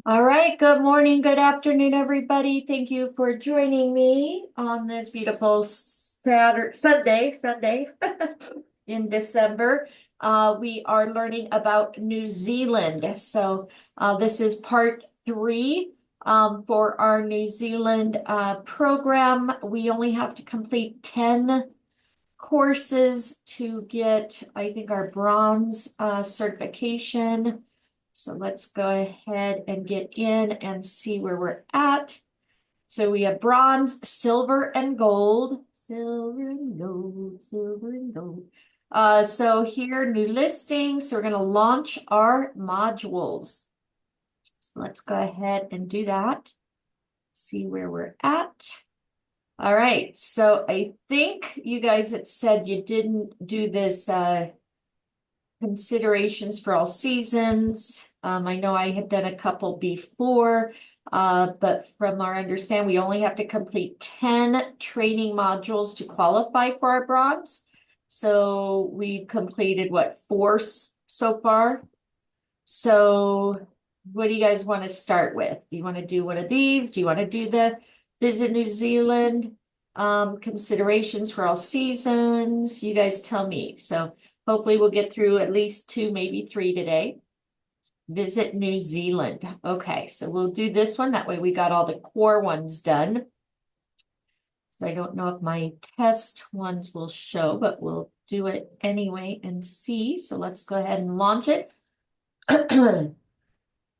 All right, good morning, good afternoon, everybody. Thank you for joining me on this beautiful Sunday in December. We are learning about New Zealand. So this is part three for our New Zealand program. We only have to complete 10 courses to get, I think, our bronze certification. So let's go ahead and get in and see where we're at. So we have bronze, silver, and gold. Silver and gold, silver and gold. So here, new listing. So we're going to launch our modules. So let's go ahead and do that. See where we're at. All right, so I think you guys had said you didn't do this considerations for all seasons. I know I had done a couple before, but from our understanding, we only have to complete 10 training modules to qualify for our bronze. So we completed what, 4 so far? So what do you guys want to start with? Do you want to do one of these? Do you want to do the Visit New Zealand considerations for all seasons? You guys tell me. So hopefully we'll get through at least 2, maybe 3 today. Visit New Zealand. Okay, so we'll do this one. That way we got all the core ones done. So I don't know if my test ones will show, but we'll do it anyway and see. So let's go ahead and launch it.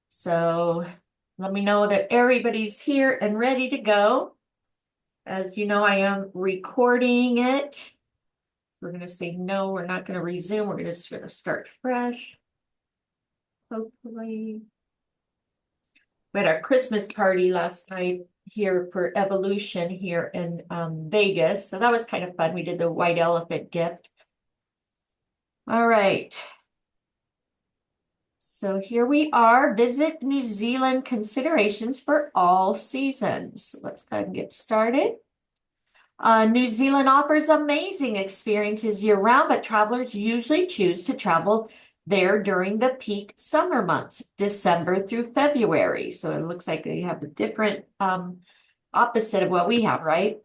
So let me know that everybody's here and ready to go. As you know, I am recording it. We're going to say no, we're not going to resume. We're just going to start fresh. Hopefully. We had our Christmas party last night here for Evolution here in Vegas. So that was kind of fun. We did the white elephant gift. All right. So here we are, Visit New Zealand considerations for all seasons. Let's go ahead and get started. New Zealand offers amazing experiences year-round, but travelers usually choose to travel there during the peak summer months, December through February. So it looks like they have a different opposite of what we have, right?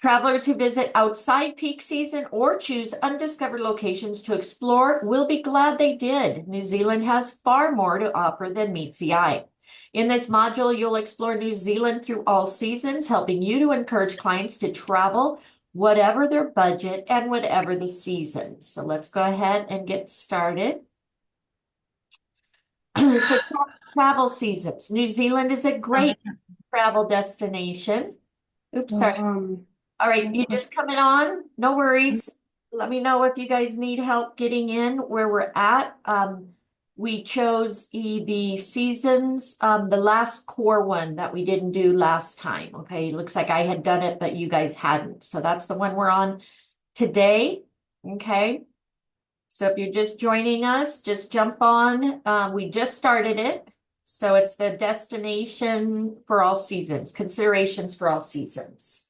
Travelers who visit outside peak season or choose undiscovered locations to explore will be glad they did. New Zealand has far more to offer than meets the eye. In this module, you'll explore New Zealand through all seasons, helping you to encourage clients to travel whatever their budget and whatever the season. So let's go ahead and get started. So travel seasons. New Zealand is a great travel destination. Oops, sorry. All right, you just coming on? No worries. Let me know if you guys need help getting in where we're at. We chose the seasons, the last core one that we didn't do last time. Okay, looks like I had done it, but you guys hadn't. So that's the one we're on today. Okay. So if you're just joining us, just jump on. We just started it. So it's the destination for all seasons, considerations for all seasons.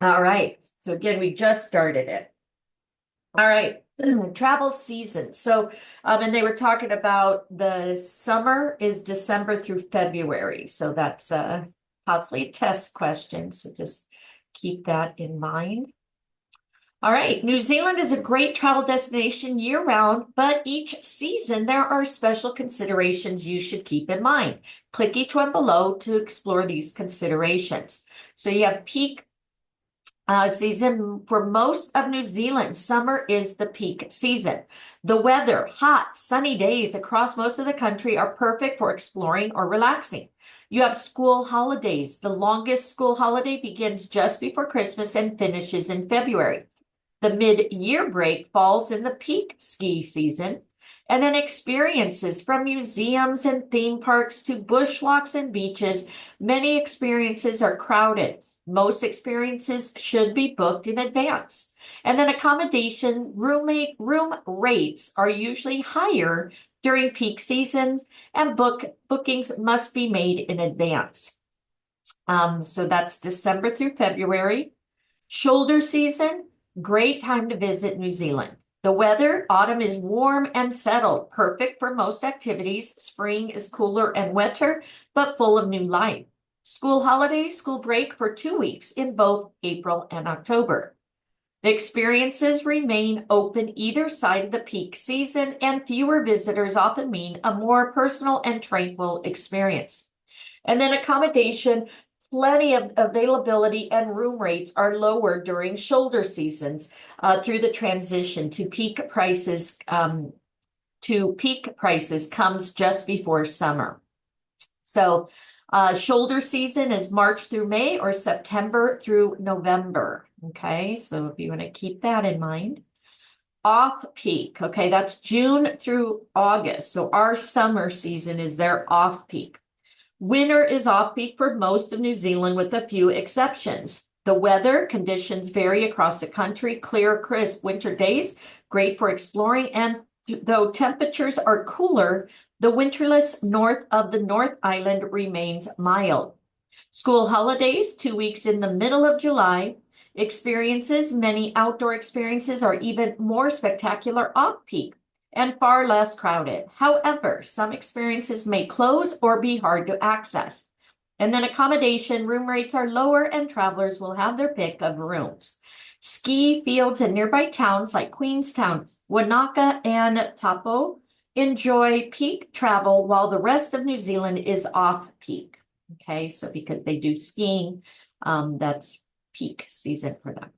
All right. So again, we just started it. All right. Travel season. So, and they were talking about the summer is December through February. So that's possibly a test question. So just keep that in mind. All right. New Zealand is a great travel destination year round, but each season there are special considerations you should keep in mind. Click each one below to explore these considerations. So you have peak season for most of New Zealand. Summer is the peak season. The weather, hot, sunny days across most of the country are perfect for exploring or relaxing. You have school holidays. The longest school holiday begins just before Christmas and finishes in February. The mid-year break falls in the peak ski season. And then experiences from museums and theme parks to bushwalks and beaches. Many experiences are crowded. Most experiences should be booked in advance. And then accommodation room rates are usually higher during peak seasons, and bookings must be made in advance. So that's December through February. Shoulder season, great time to visit New Zealand. The weather, autumn is warm and settled, perfect for most activities. Spring is cooler and wetter, but full of new life. School holidays, school break for 2 weeks in both April and October. The experiences remain open either side of the peak season, and fewer visitors often mean a more personal and tranquil experience. And then accommodation, plenty of availability, and room rates are lower during shoulder seasons through the transition to peak prices. Comes just before summer. So shoulder season is March through May or September through November. Okay, so if you want to keep that in mind. Off peak, okay, that's June through August. So our summer season is their off peak. Winter is off peak for most of New Zealand with a few exceptions. The weather conditions vary across the country. Clear, crisp winter days, great for exploring, and though temperatures are cooler, the winterless north of the North Island remains mild. School holidays, 2 weeks in the middle of July. Experiences, many outdoor experiences are even more spectacular off-peak and far less crowded. However, some experiences may close or be hard to access. And then accommodation, room rates are lower and travelers will have their pick of rooms. Ski fields in nearby towns like Queenstown, Wanaka, and Taupo enjoy peak travel while the rest of New Zealand is off-peak. Okay, so because they do skiing, that's peak season for them.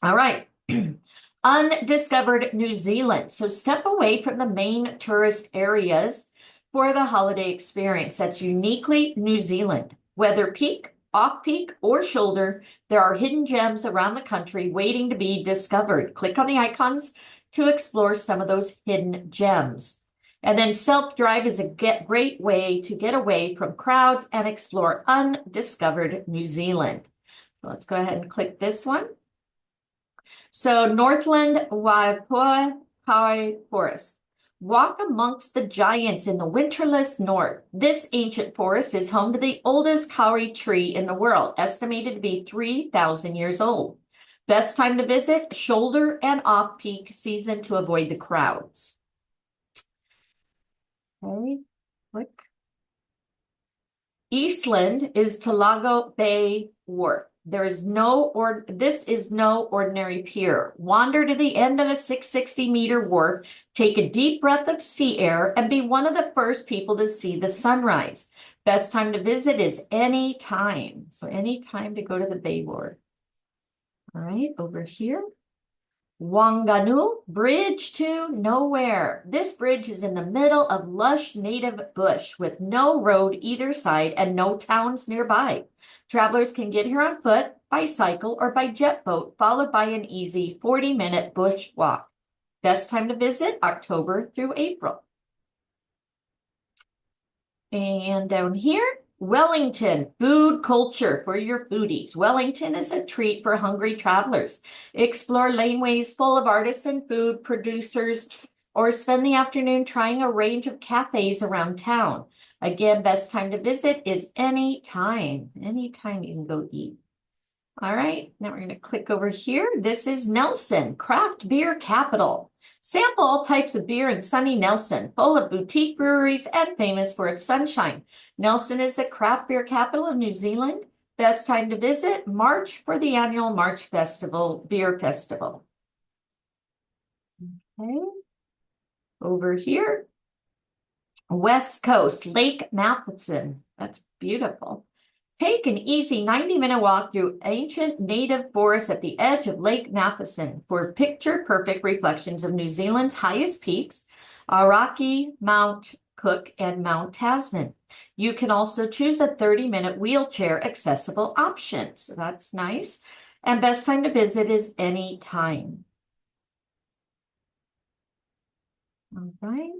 All right. Undiscovered New Zealand. So step away from the main tourist areas for the holiday experience. That's uniquely New Zealand. Whether peak, off-peak, or shoulder, there are hidden gems around the country waiting to be discovered. Click on the icons to explore some of those hidden gems. And then self-drive is a great way to get away from crowds and explore undiscovered New Zealand. So let's go ahead and click this one. So Northland Waipoa Kauri Forest. Walk amongst the giants in the winterless north. This ancient forest is home to the oldest kauri tree in the world, estimated to be 3,000 years old. Best time to visit, shoulder and off-peak season to avoid the crowds. Okay, click. Eastland is Talago Bay Wharf. This is no ordinary pier. Wander to the end of a 660-meter wharf, take a deep breath of sea air, and be one of the first people to see the sunrise. Best time to visit is any time. So any time to go to the Bay Wharf. All right, over here. Whanganui, Bridge to Nowhere. This bridge is in the middle of lush native bush with no road either side and no towns nearby. Travelers can get here on foot, by cycle, or by jet boat, followed by an easy 40-minute bush walk. Best time to visit, October through April. And down here, Wellington, food culture for your foodies. Wellington is a treat for hungry travelers. Explore laneways full of artisan food producers or spend the afternoon trying a range of cafes around town. Again, best time to visit is any time. Anytime you can go eat. All right, now we're going to click over here. This is Nelson, craft beer capital. Sample all types of beer in sunny Nelson, full of boutique breweries and famous for its sunshine. Nelson is the craft beer capital of New Zealand. Best time to visit, March for the annual March Festival, Beer Festival. Okay, over here, West Coast, Lake Matheson. That's beautiful. Take an easy 90-minute walk through ancient native forests at the edge of Lake Matheson for picture-perfect reflections of New Zealand's highest peaks, Aoraki, Mount Cook, and Mount Tasman. You can also choose a 30-minute wheelchair accessible option, so that's nice. And best time to visit is any time. All right.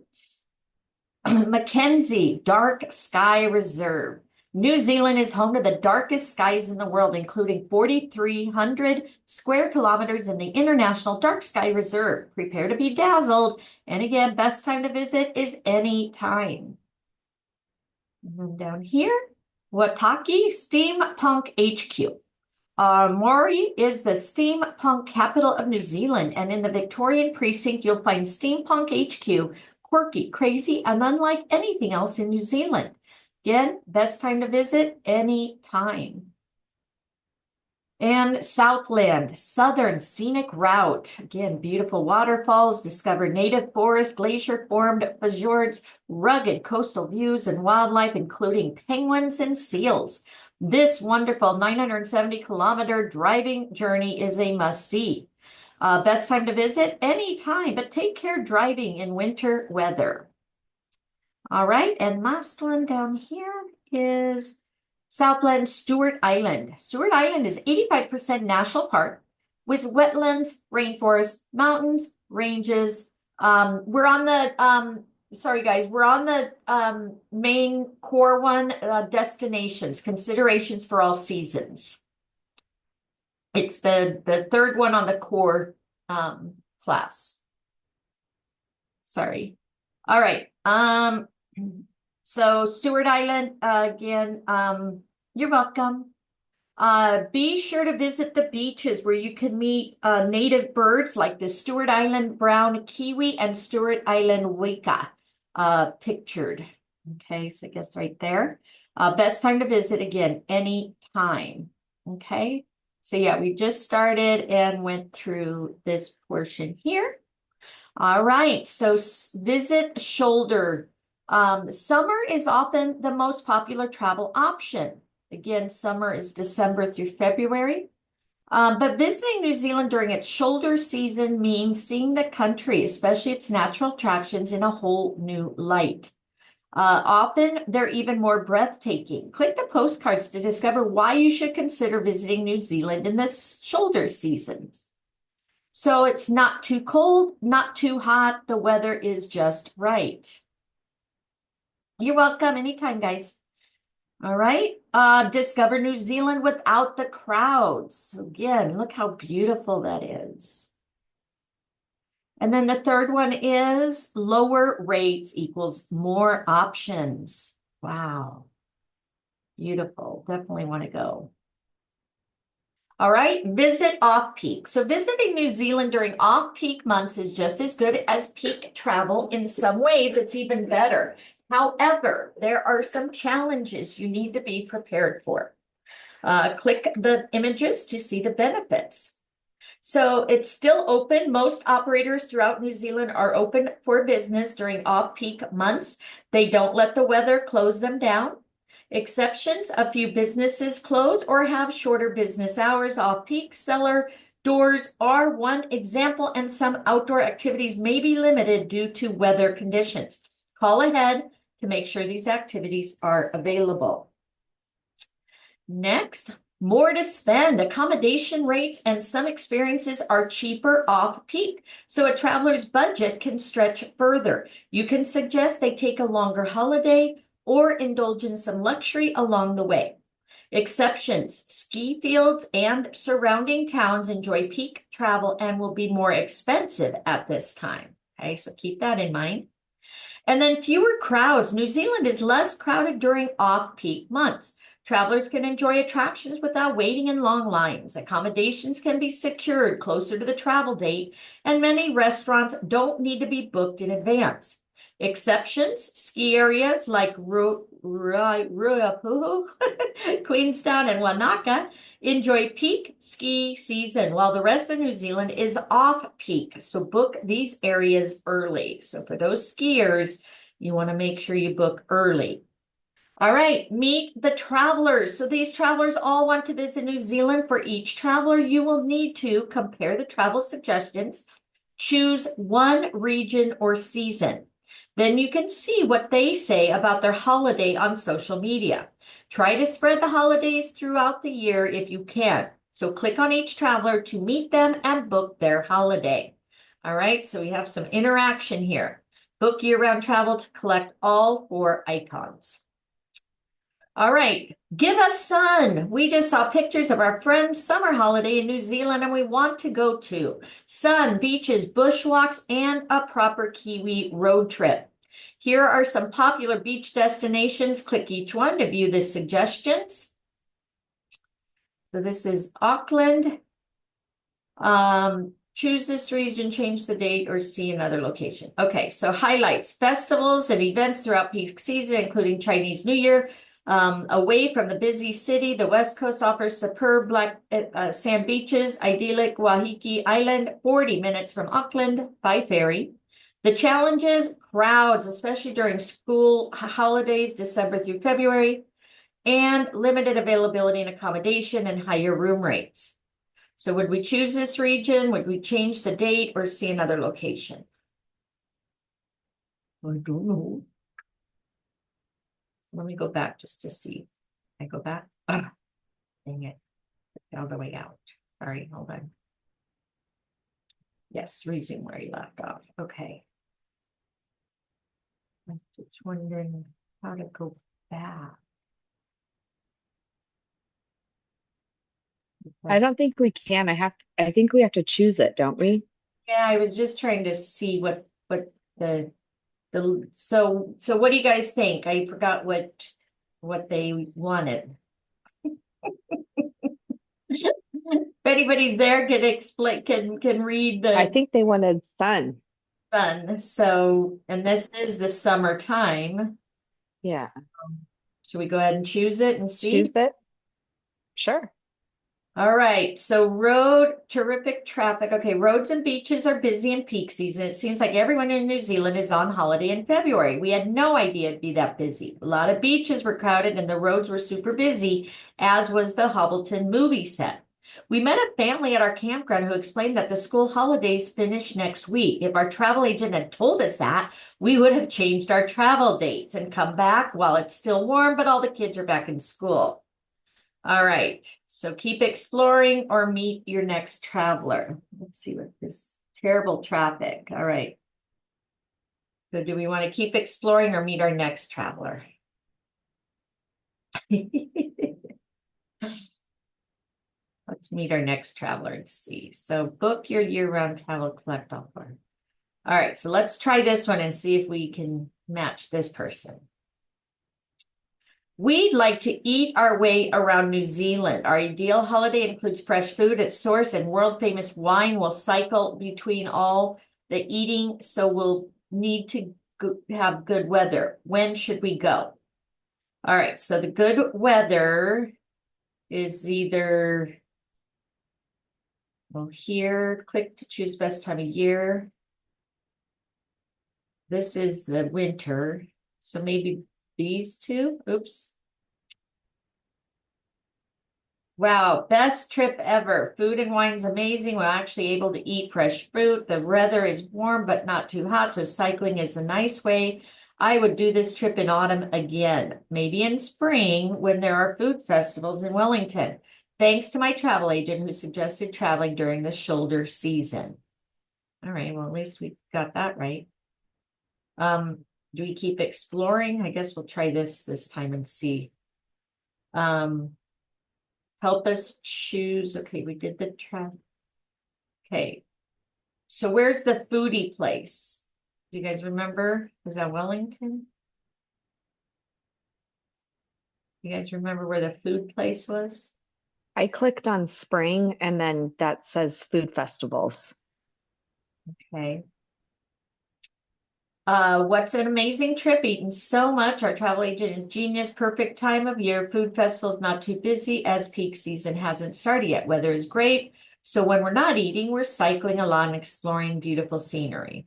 Mackenzie, Dark Sky Reserve. New Zealand is home to the darkest skies in the world, including 4,300 square kilometers in the International Dark Sky Reserve. Prepare to be dazzled. And again, best time to visit is any time. And then down here, Wataki Steampunk HQ. Maori is the steampunk capital of New Zealand, and in the Victorian precinct, you'll find Steampunk HQ, quirky, crazy, and unlike anything else in New Zealand. Again, best time to visit any time. And Southland, Southern Scenic Route. Again, beautiful waterfalls, discover native forest, glacier-formed fjords, rugged coastal views, and wildlife, including penguins and seals. This wonderful 970-kilometer driving journey is a must-see. Best time to visit? Anytime, but take care driving in winter weather. All right, and last one down here is Southland Stewart Island. Stewart Island is 85% national park with wetlands, rainforest, mountains, ranges. We're on the, sorry guys, we're on the main core one, destinations, considerations for all seasons. It's the third one on the core class. Sorry. All right. So Stewart Island, again, you're welcome. Be sure to visit the beaches where you can meet native birds like the Stewart Island brown kiwi and Stewart Island weka, pictured. Okay, so I guess right there. Best time to visit, again, any time. Okay, so yeah, we just started and went through this portion here. All right, so visit shoulder. Summer is often the most popular travel option. Again, summer is December through February. But visiting New Zealand during its shoulder season means seeing the country, especially its natural attractions, in a whole new light. Often, they're even more breathtaking. Click the postcards to discover why you should consider visiting New Zealand in this shoulder seasons. So it's not too cold, not too hot. The weather is just right. You're welcome anytime, guys. All right. Discover New Zealand without the crowds. Again, look how beautiful that is. And then the third one is lower rates equals more options. Wow. Beautiful. Definitely want to go. All right, visit off-peak. So visiting New Zealand during off-peak months is just as good as peak travel. In some ways, it's even better. However, there are some challenges you need to be prepared for. Click the images to see the benefits. So it's still open. Most operators throughout New Zealand are open for business during off-peak months. They don't let the weather close them down. Exceptions, a few businesses close or have shorter business hours. Off-peak cellar doors are one example, and some outdoor activities may be limited due to weather conditions. Call ahead to make sure these activities are available. Next, more to spend. Accommodation rates and some experiences are cheaper off-peak, so a traveler's budget can stretch further. You can suggest they take a longer holiday or indulge in some luxury along the way. Exceptions, ski fields and surrounding towns enjoy peak travel and will be more expensive at this time. Okay, so keep that in mind. And then fewer crowds. New Zealand is less crowded during off-peak months. Travelers can enjoy attractions without waiting in long lines. Accommodations can be secured closer to the travel date, and many restaurants don't need to be booked in advance. Exceptions, ski areas like Ruapuhu, Queenstown, and Wanaka enjoy peak ski season, while the rest of New Zealand is off-peak. So book these areas early. So for those skiers, you want to make sure you book early. All right, meet the travelers. So these travelers all want to visit New Zealand. For each traveler, you will need to compare the travel suggestions, choose one region or season. Then you can see what they say about their holiday on social media. Try to spread the holidays throughout the year if you can. So click on each traveler to meet them and book their holiday. All right, so we have some interaction here. Book year-round travel to collect all 4 icons. All right, give us sun. We just saw pictures of our friend's summer holiday in New Zealand, and we want to go to sun, beaches, bushwalks, and a proper Kiwi road trip. Here are some popular beach destinations. Click each one to view the suggestions. So this is Auckland. Choose this region, change the date, or see another location. Okay, so highlights, festivals and events throughout peak season, including Chinese New Year. Away from the busy city, the West Coast offers superb black sand beaches, idyllic Waiheke Island, 40 minutes from Auckland by ferry. The challenges, crowds, especially during school holidays, December through February, and limited availability and accommodation and higher room rates. So would we choose this region? Would we change the date or see another location? I don't know. Let me go back just to see. I go back. Ah, dang it. All the way out. Sorry, hold on. Yes, resume where you left off. Okay. I was just wondering how to go back. I don't think we can. I think we have to choose it, don't we? Yeah, I was just trying to see what the so what do you guys think? I forgot what they wanted. If anybody's there can explain can read I the think they wanted sun. sun. So and this is the summertime. Yeah. Should we go ahead and choose it and see? Choose it. Sure. All right, so terrific traffic. Okay, roads and beaches are busy in peak season. It seems like everyone in New Zealand is on holiday in February. We had no idea it'd be that busy. A lot of beaches were crowded and the roads were super busy, as was the Hobbleton movie set. We met a family at our campground who explained that the school holidays finish next week. If our travel agent had told us that, we would have changed our travel dates and come back while it's still warm, but all the kids are back in school. All right, so keep exploring or meet your next traveler. Let's see what this terrible traffic. All right. So do we want to keep exploring or meet our next traveler? Let's meet our next traveler and see. So book your year-round travel collect offer. All right, so let's try this one and see if we can match this person. We'd like to eat our way around New Zealand. Our ideal holiday includes fresh food at source and world-famous wine. We'll cycle between all the eating, so we'll need to have good weather. When should we go? All right, so the good weather is either, well, here, click to choose best time of year. This is the winter, so maybe these two. Oops. Wow, best trip ever. Food and wine's amazing. We're actually able to eat fresh fruit. The weather is warm but not too hot, so cycling is a nice way. I would do this trip in autumn again, maybe in spring when there are food festivals in Wellington. Thanks to my travel agent who suggested traveling during the shoulder season. All right, well, at least we got that right. Do we keep exploring? I guess we'll try this time and see. Help us choose. Okay, we did the travel. Okay, so where's the foodie place? Do you guys remember? Was that Wellington? You guys remember where the food place was? I clicked on spring and then that says food festivals. Okay. What's an amazing trip? Eaten so much. Our travel agent is genius. Perfect time of year. Food festival's not too busy as peak season hasn't started yet. Weather is great. So when we're not eating, we're cycling along, exploring beautiful scenery.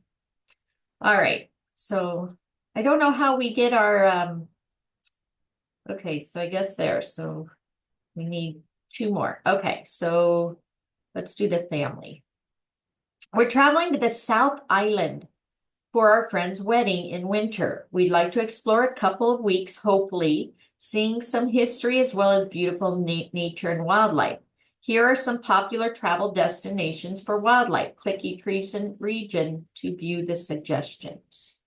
All right. So I don't know how we get our, okay, so I guess there. So we need two more. Okay, so let's do the family. We're traveling to the South Island for our friend's wedding in winter. We'd like to explore a couple of weeks, hopefully, seeing some history as well as beautiful nature and wildlife. Here are some popular travel destinations for wildlife. Click each region to view the suggestions.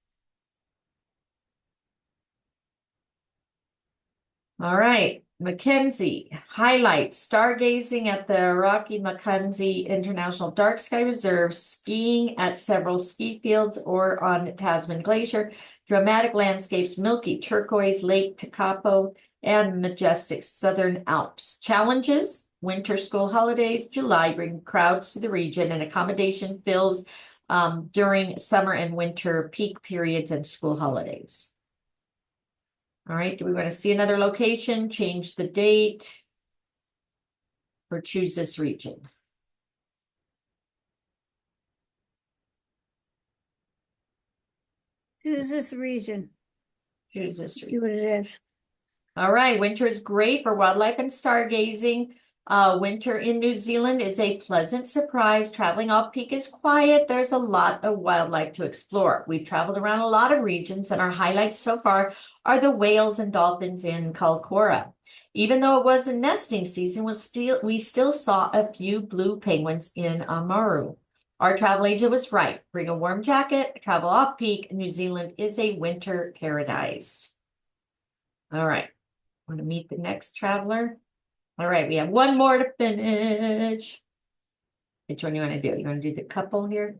All right, Mackenzie, highlights, stargazing at the Rocky Mackenzie International Dark Sky Reserve, skiing at several ski fields or on Tasman Glacier, dramatic landscapes, milky turquoise Lake Tekapo, and majestic Southern Alps. Challenges, winter school holidays. July bring crowds to the region and accommodation fills during summer and winter peak periods and school holidays. All right, do we want to see another location, change the date, or choose this region? Choose this region. Choose this See region. what it is. All right, winter is great for wildlife and stargazing. Winter in New Zealand is a pleasant surprise. Traveling off peak is quiet. There's a lot of wildlife to explore. We've traveled around a lot of regions, and our highlights so far are the whales and dolphins in Kalkora. Even though it was a nesting season, we still saw a few blue penguins in Amaru. Our travel agent was right. Bring a warm jacket, travel off peak. New Zealand is a winter paradise. All right. Want to meet the next traveler? All right, we have one more to finish. Which one you want to do? You want to do the couple here?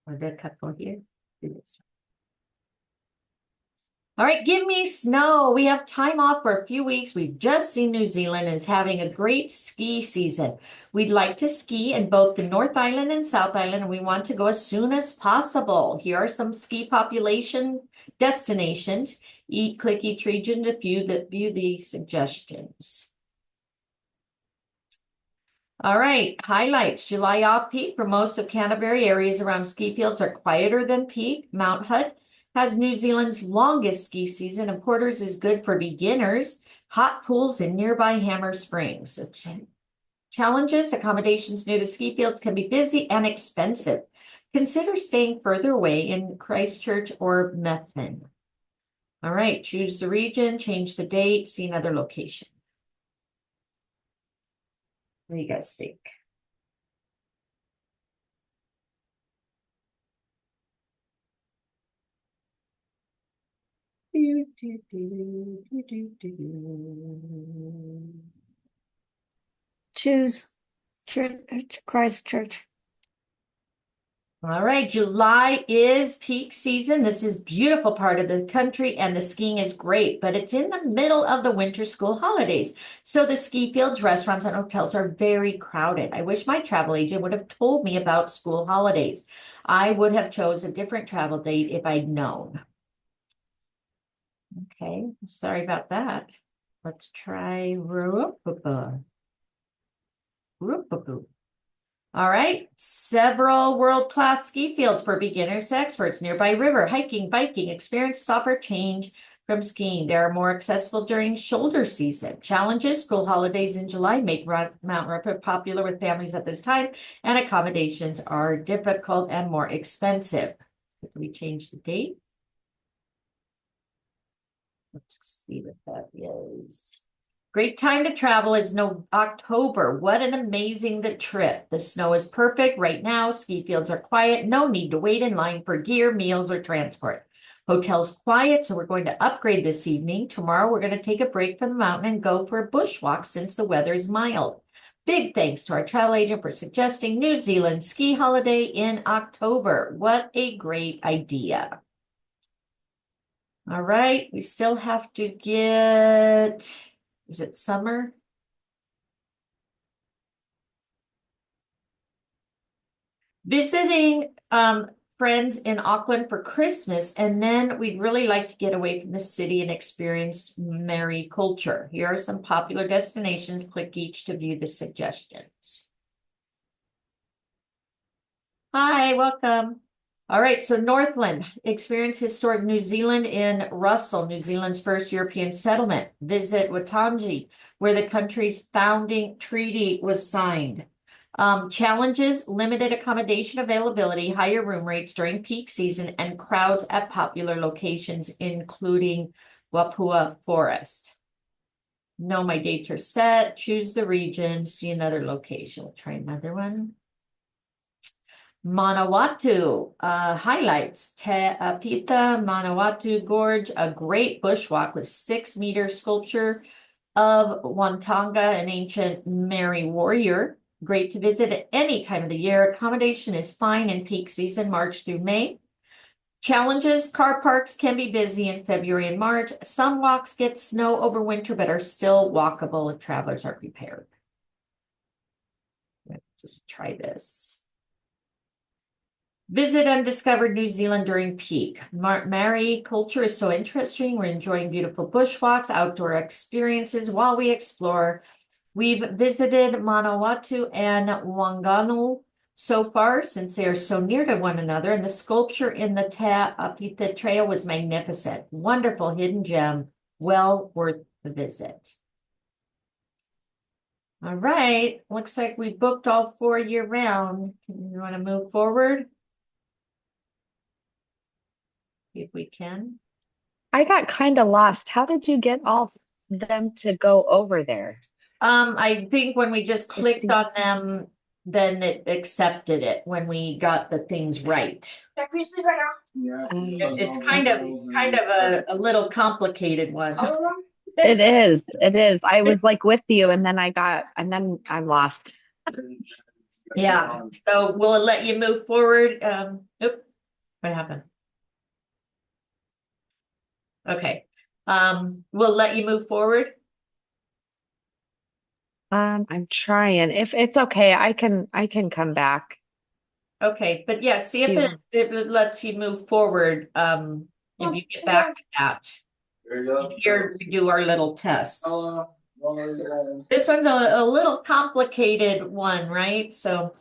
Or the couple here? Do this one. All right, give me snow. We have time off for a few weeks. We've just seen New Zealand is having a great ski season. We'd like to ski in both the North Island and South Island, and we want to go as soon as possible. Here are some ski population destinations. Click each region to view the suggestions. All right, highlights. July off peak for most of Canterbury. Areas around ski fields are quieter than peak. Mount Hutt has New Zealand's longest ski season, and Porters is good for beginners. Hot pools in nearby Hammer Springs. Challenges, accommodations near the ski fields can be busy and expensive. Consider staying further away in Christchurch or Methven. All right, choose the region, change the date, see another location. What do you guys think? Choose Christchurch. All right, July is peak season. This is beautiful part of the country and the skiing is great, but it's in the middle of the winter school holidays. So the ski fields, restaurants, and hotels are very crowded. I wish my travel agent would have told me about school holidays. I would have chose a different travel date if I'd known. Okay, sorry about that. Let's try Ruapupu. All right, several world-class ski fields for beginners and experts. Nearby river, hiking, biking, experience offer change from skiing. They are more accessible during shoulder season. Challenges, school holidays in July make Mount Ruapu popular with families at this time, and accommodations are difficult and more expensive. Can we change the date? Let's see what that is. Great time to travel is October. What an amazing trip. The snow is perfect right now. Ski fields are quiet. No need to wait in line for gear, meals, or transport. Hotel's quiet, so we're going to upgrade this evening. Tomorrow, we're going to take a break from the mountain and go for a bushwalk since the weather is mild. Big thanks to our travel agent for suggesting New Zealand ski holiday in October. What a great idea. All right, we still have to get... Is it summer? Visiting friends in Auckland for Christmas, and then we'd really like to get away from the city and experience merry culture. Here are some popular destinations. Click each to view the suggestions. Hi, welcome. All right, so Northland, experience historic New Zealand in Russell, New Zealand's first European settlement. Visit Waitangi, where the country's founding treaty was signed. Challenges, limited accommodation availability, higher room rates during peak season, and crowds at popular locations, including Wapua Forest. No, my dates are set. Choose the region, see another location. We'll try another one. Manawatu, highlights, Te Apita Manawatu Gorge, a great bushwalk with 6-meter sculpture of Wantanga, an ancient Maori warrior. Great to visit at any time of the year. Accommodation is fine in peak season, March through May. Challenges, car parks can be busy in February and March. Some walks get snow over winter, but are still walkable if travelers are prepared. Let's just try this. Visit undiscovered New Zealand during peak. Maori culture is so interesting. We're enjoying beautiful bushwalks, outdoor experiences while we explore. We've visited Manawatu and Wanganu so far since they are so near to one another, and the sculpture in the Apita Trail was magnificent. Wonderful hidden gem. Well worth the visit. All right, looks like we booked all 4 year round. You want to move forward? If we can. I got kind of lost. How did you get all them to go over there? I think when we just To clicked see. on them, then it accepted it when we got the things right. It's kind of a little complicated one. It is. It is. I was like with you, and then I'm lost. Yeah, so will it let you move forward? Oop, what happened? Okay. We'll let you move forward. I'm trying. If it's okay, I can come back. Okay, but yeah, see if You. it lets you move forward, if you get back to that. Here we do our little tests. This one's a little complicated one, right? So,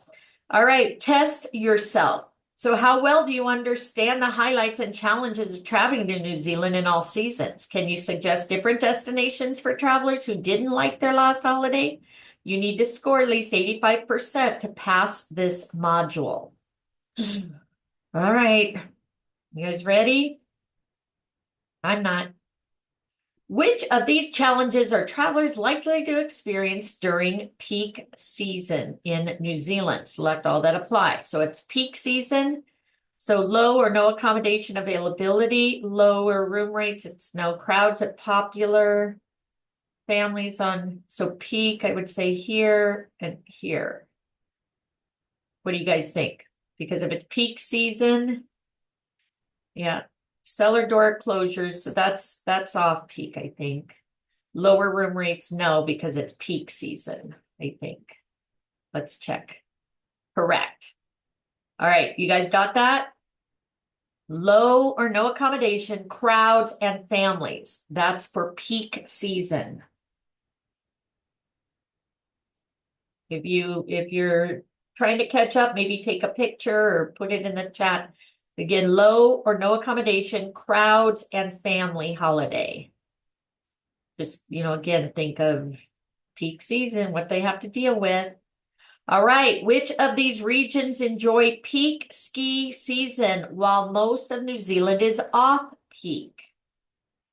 all right, test yourself. So, how well do you understand the highlights and challenges of traveling to New Zealand in all seasons? Can you suggest different destinations for travelers who didn't like their last holiday? You need to score at least 85% to pass this module. All right, you guys ready? I'm not. Which of these challenges are travelers likely to experience during peak season in New Zealand? Select all that apply. So it's peak season. So low or no accommodation availability, lower room rates. It's no crowds at popular families on. So peak, I would say here and here. What do you guys think? Because if it's peak season, yeah, cellar door closures. So that's off peak, I think. Lower room rates, no, because it's peak season, I think. Let's check. Correct. All right, you guys got that? Low or no accommodation, crowds and families. That's for peak season. If you're trying to catch up, maybe take a picture or put it in the chat. Again, low or no accommodation, crowds and family holiday. Just, again, think of peak season, what they have to deal with. All right, which of these regions enjoy peak ski season while most of New Zealand is off peak?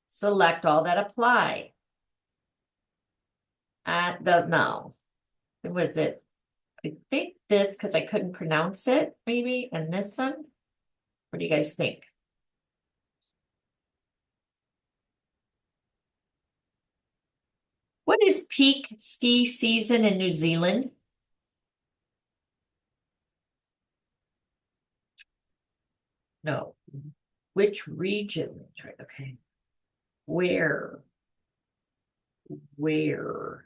Select all that apply. No. Was it? I think this, because I couldn't pronounce it, maybe, and this one. What do you guys think? What is peak ski season in New Zealand? No. Which region? Okay. Where? Where?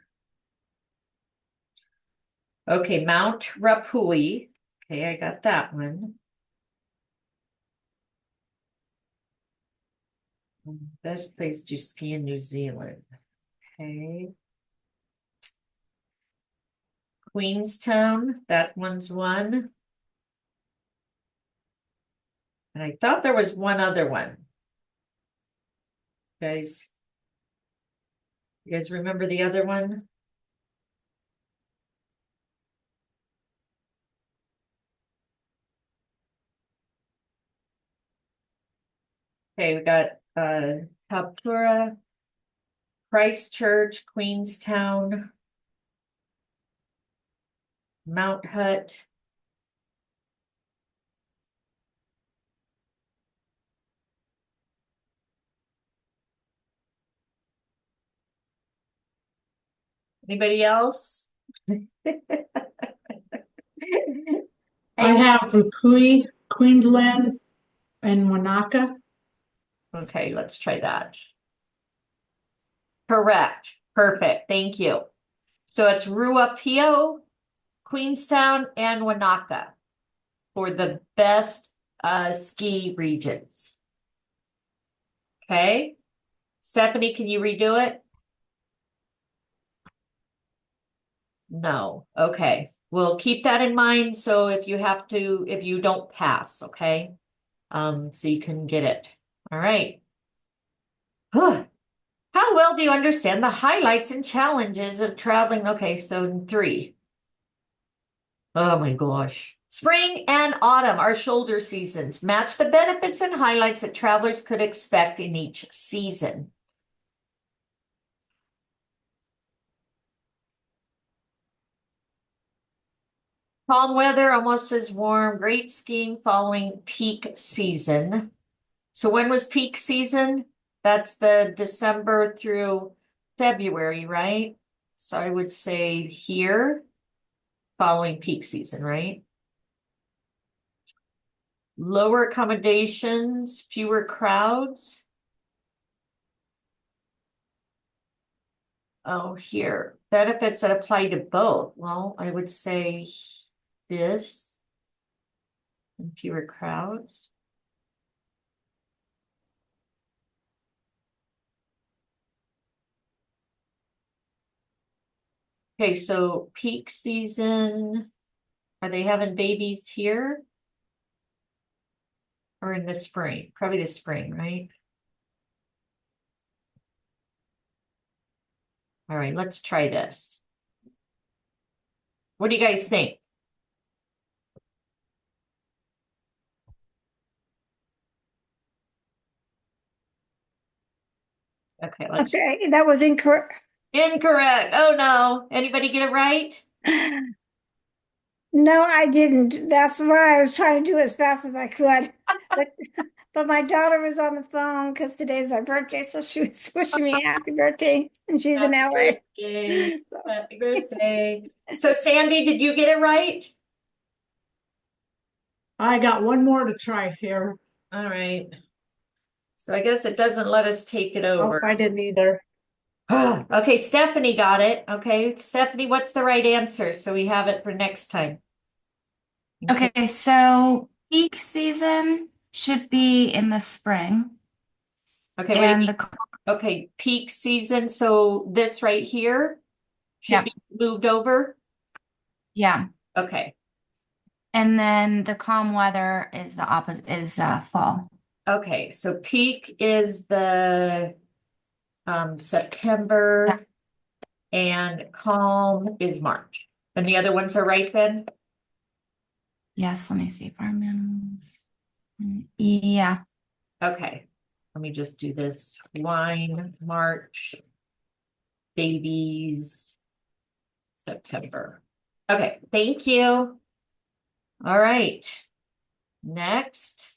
Okay, Mount Rapui. Okay, I got that one. Best place to ski in New Zealand. Okay. Queenstown, that one's one. And I thought there was one other one. Guys, you guys remember the other one? Okay, we got Kapura, Christchurch, Queenstown, Mount Hutt. Anybody else? I Hey, have Fukui, Queensland. And Wanaka? Okay, let's try that. Correct. Perfect. Thank you. So it's Ruapio, Queenstown, and Wanaka for the best ski regions. Okay. Stephanie, can you redo it? No. Okay. We'll keep that in mind. So if you have to, if you don't pass, okay? So you can get it. All right. Huh. How well do you understand the highlights and challenges of traveling? Okay, so three. Oh my gosh. Spring and autumn are shoulder seasons. Match the benefits and highlights that travelers could expect in each season. Calm weather, almost as warm, great skiing following peak season. So when was peak season? That's the December through February, right? So I would say here, following peak season, right? Lower accommodations, fewer crowds. Oh, here, benefits that apply to both. Well, I would say this and fewer crowds. Okay, so peak season, are they having babies here or in the spring? Probably the spring, right? All right, let's try this. What do you guys think? Okay, let's. Okay, that was incorrect. Incorrect. Oh no. Anybody get it right? No, I didn't. That's why I was trying to do it as fast as I could. But but my daughter was on the phone because today's my birthday, so she was wishing me happy birthday, and she's in Happy LA. birthday. So, Happy birthday. So Sandy, did you get it right? I got one more to try here. All right. So I guess it doesn't let us take it Nope, over. I didn't either. Okay, Stephanie got it. Okay, Stephanie, what's the right answer? So we have it for next time. Okay. Okay, so peak season should be in the spring, Okay, what do you and mean? Okay, peak season. So this right here should yeah, be moved over. yeah, Okay. and then the calm weather is the opposite is fall. Okay, so peak is the Yeah. September and calm is March. And the other ones are right then? Yes, let me see. Farm animals. Yeah, Okay. Let me just do this. Wine, March, babies, September. Okay, thank you. All right. Next.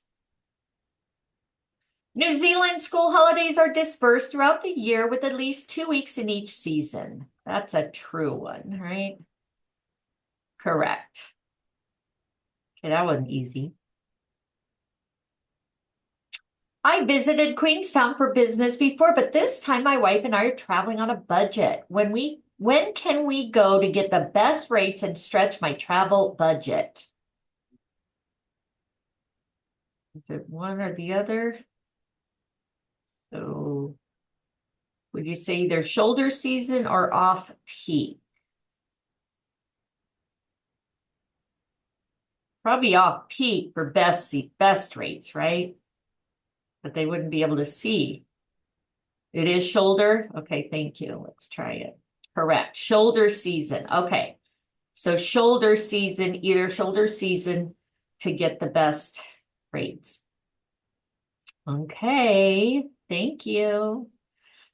New Zealand school holidays are dispersed throughout the year with at least 2 weeks in each season. That's a true one, right? Correct. Okay, that wasn't easy. I visited Queenstown for business before, but this time my wife and I are traveling on a budget. When can we go to get the best rates and stretch my travel budget? Is it one or the other? So would you say either shoulder season or off peak? Probably off peak for best rates, right? But they wouldn't be able to see. It is shoulder. Okay, thank you. Let's try it. Correct. Shoulder season. Okay. So shoulder season, either shoulder season to get the best rates. Okay, thank you.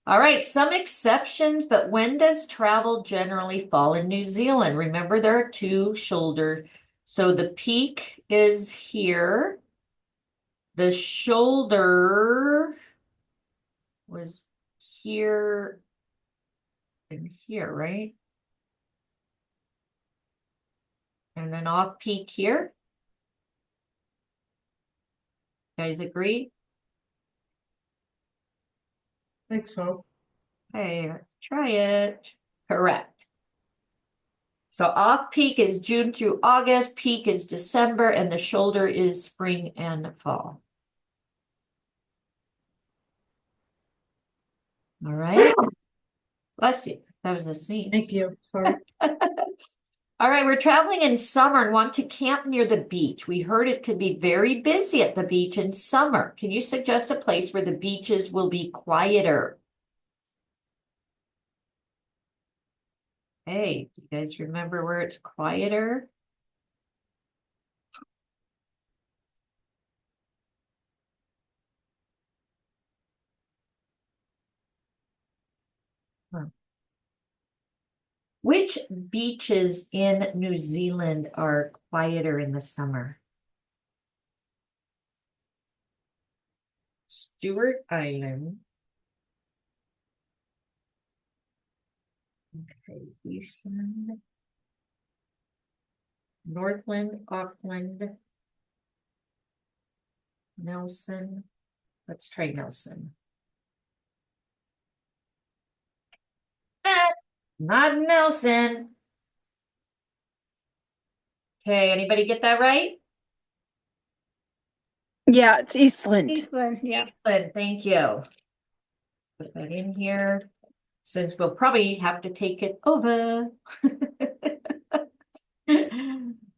All right, some exceptions, but when does travel generally fall in New Zealand? Remember, there are two shoulder. So the peak is here. The shoulder was here and here, right? And then off peak here. Guys agree? Think so. Okay, let's try it. Correct. So off-peak is June through August, peak is December, and the shoulder is spring and fall. All right. Bless you. That was a sneeze. Thank you. Sorry. All right, we're traveling in summer and want to camp near the beach. We heard it could be very busy at the beach in summer. Can you suggest a place where the beaches will be quieter? Hey, do you guys remember where it's quieter? Which beaches in New Zealand are quieter in the summer? Stewart Island. Okay, Eastland. Northland, Auckland. Nelson. Let's try Nelson. Not Nelson. Okay, anybody get that right? Yeah, it's Eastland. Eastland, yeah. Excellent, thank you. Put that in here, since we'll probably have to take it over.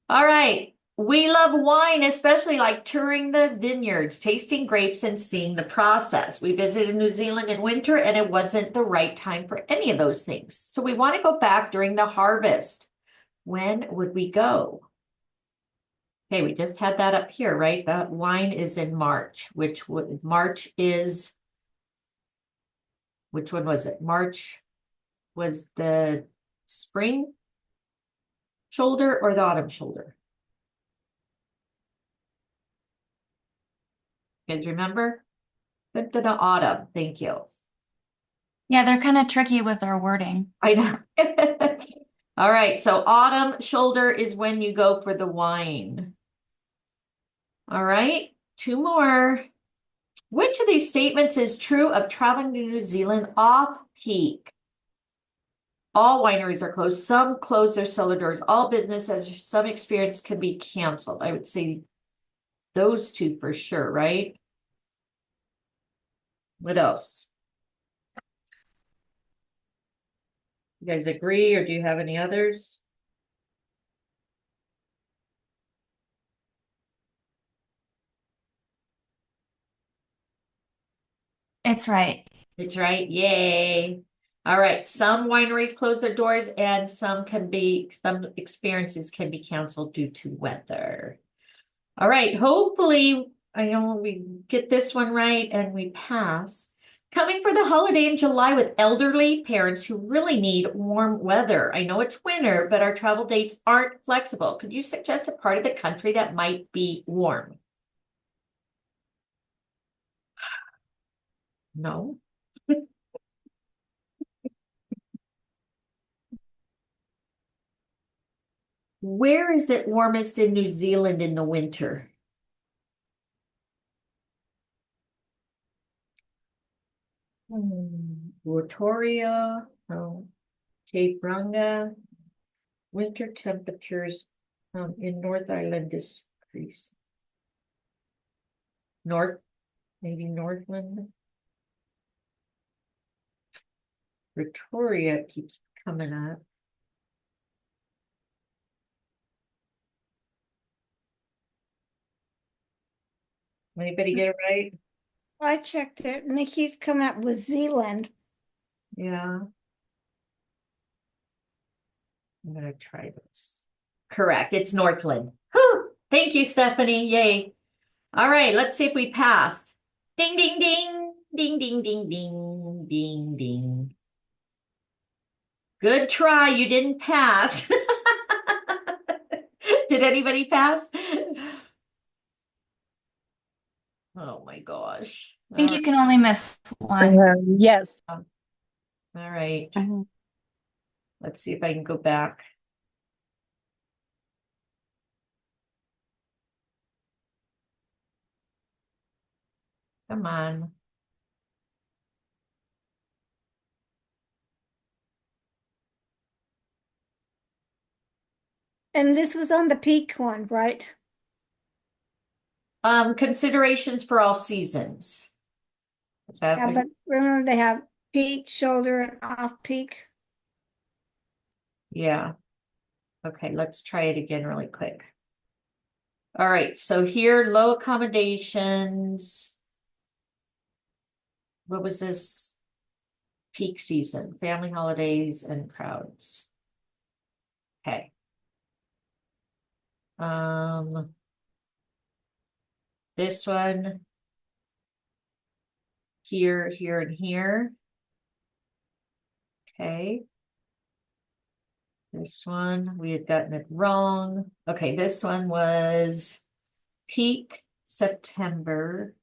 All right. We love wine, especially like touring the vineyards, tasting grapes, and seeing the process. We visited New Zealand in winter, and it wasn't the right time for any of those things. So we want to go back during the harvest. When would we go? Okay, we just had that up here, right? That wine is in March, which is, which one was it? March was the spring shoulder or the autumn shoulder? You guys remember? The autumn, thank you. Yeah, they're kind of tricky with their wording. I know. All right, so autumn shoulder is when you go for the wine. All right, two more. Which of these statements is true of traveling to New Zealand off-peak? All wineries are closed. Some close their cellar doors. All businesses, some experience can be canceled. I would say those two for sure, right? What else? You guys agree, or do you have any others? It's right. It's right. Yay. All right. Some wineries close their doors and some experiences can be canceled due to weather. All right. Hopefully, I know we get this one right and we pass. Coming for the holiday in July with elderly parents who really need warm weather. I know it's winter, but our travel dates aren't flexible. Could you suggest a part of the country that might be warm? No. Where is it warmest in New Zealand in the winter? Victoria, oh, Cape Ranga. Winter temperatures in North Island decrease. North, maybe Northland. Victoria keeps coming up. Anybody get it right? I checked it and it keeps coming up with Zealand. Yeah. I'm gonna try this. Correct. It's Northland. Whew! Thank you, Stephanie. Yay. All right, let's see if we passed. Ding, ding, ding. Ding, ding, ding, ding, ding, ding. Good try. You didn't pass. Did anybody pass? Oh my gosh. I think you can only miss one. Yes. All right. Uh-huh. Let's see if I can go back. Come on. And this was on the peak one, right? Considerations for all seasons. Is that Yeah, what- but remember they have peak, shoulder, and off peak. Yeah. Okay, let's try it again really quick. All right, so here, low accommodations. What was this? Peak season, family holidays and crowds. Okay. This one. Here, here, and here. Okay. This one, we had gotten it wrong. Okay, this one was peak September.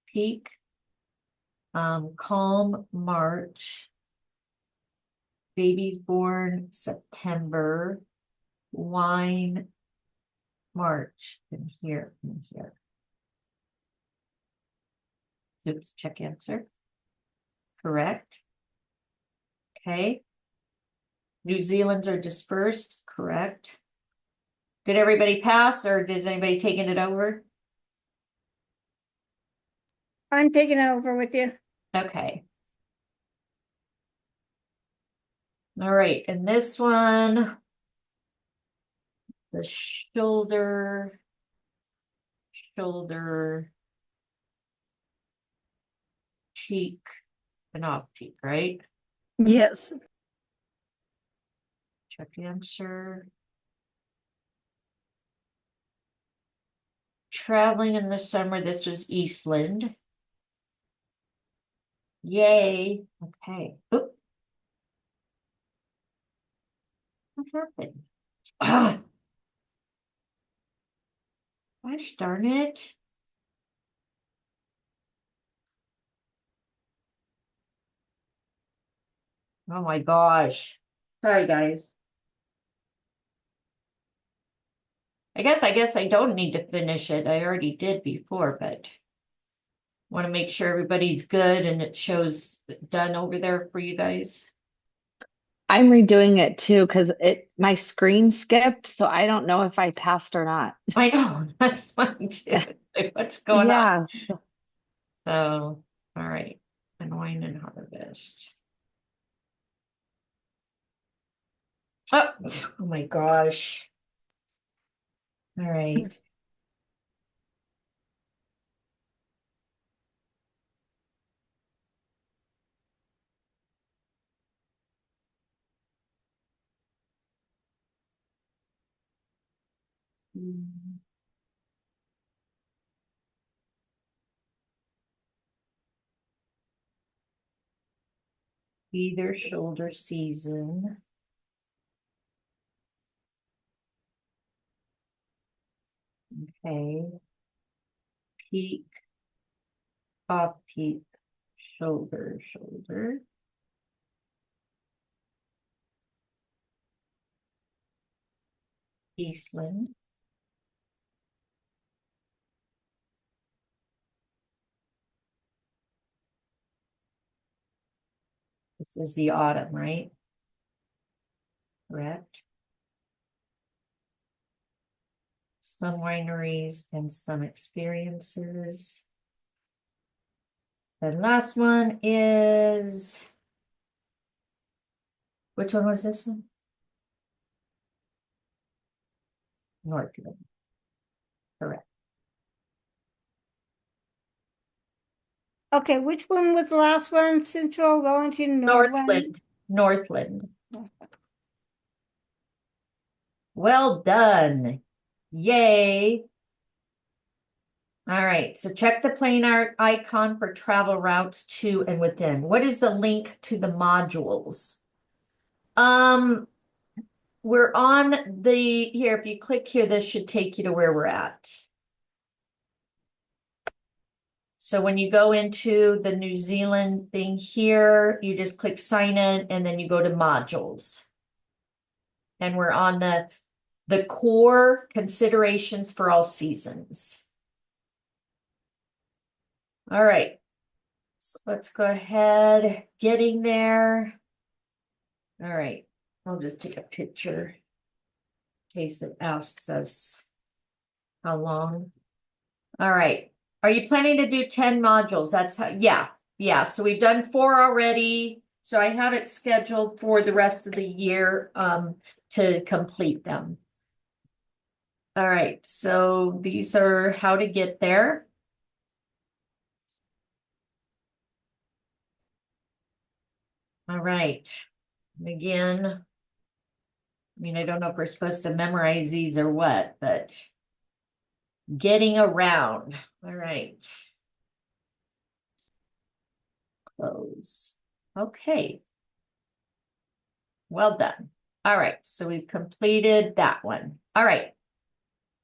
Peak, calm March. Babies born September. Wine March, and here, and here. Oops, check answer. Correct. Okay. New Zealand's are dispersed, correct. Did everybody pass, or is anybody taking it over? I'm taking it over with you. Okay. All right, and this one, the shoulder, cheek, and off cheek, right? Yes. Check answer. Traveling in the summer, this was Eastland. Yay. Okay. Oop. What happened? Ah. Gosh darn it. Oh my gosh. Sorry, guys. I guess I don't need to finish it. I already did before, but want to make sure everybody's good and it shows done over there for you guys. I'm redoing it too because my screen skipped, so I don't know if I passed or not. I know, that's fine too. Like, what's going on? Yeah. So, all right. Annoying and harvest. Oh, oh my gosh. All right. Either shoulder season. Okay. Peak, off peak, shoulder. Eastland. This is the autumn, right? Correct. Some wineries and some experiences. The last one is, which one was this one? Northland. Correct. Okay, which one was the last one? Central, Wellington, Northland? Northland. Well done. Yay. All right, so check the plane art icon for travel routes to and within. What is the link to the modules? We're on here, if you click here, this should take you to where we're at. So when you go into the New Zealand thing here, you just click sign in and then you go to modules. And we're on the core considerations for all seasons. All right. So let's go ahead, getting there. All right, I'll just take a picture in case it asks us how long. All right, are you planning to do 10 modules? That's how, yeah. So we've done 4 already. So I have it scheduled for the rest of the year to complete them. All right, so these are how to get there. All right, again, I mean, I don't know if we're supposed to memorize these or what, but getting around. All right. Close. Okay. Well done. All right, so we've completed that one. All right.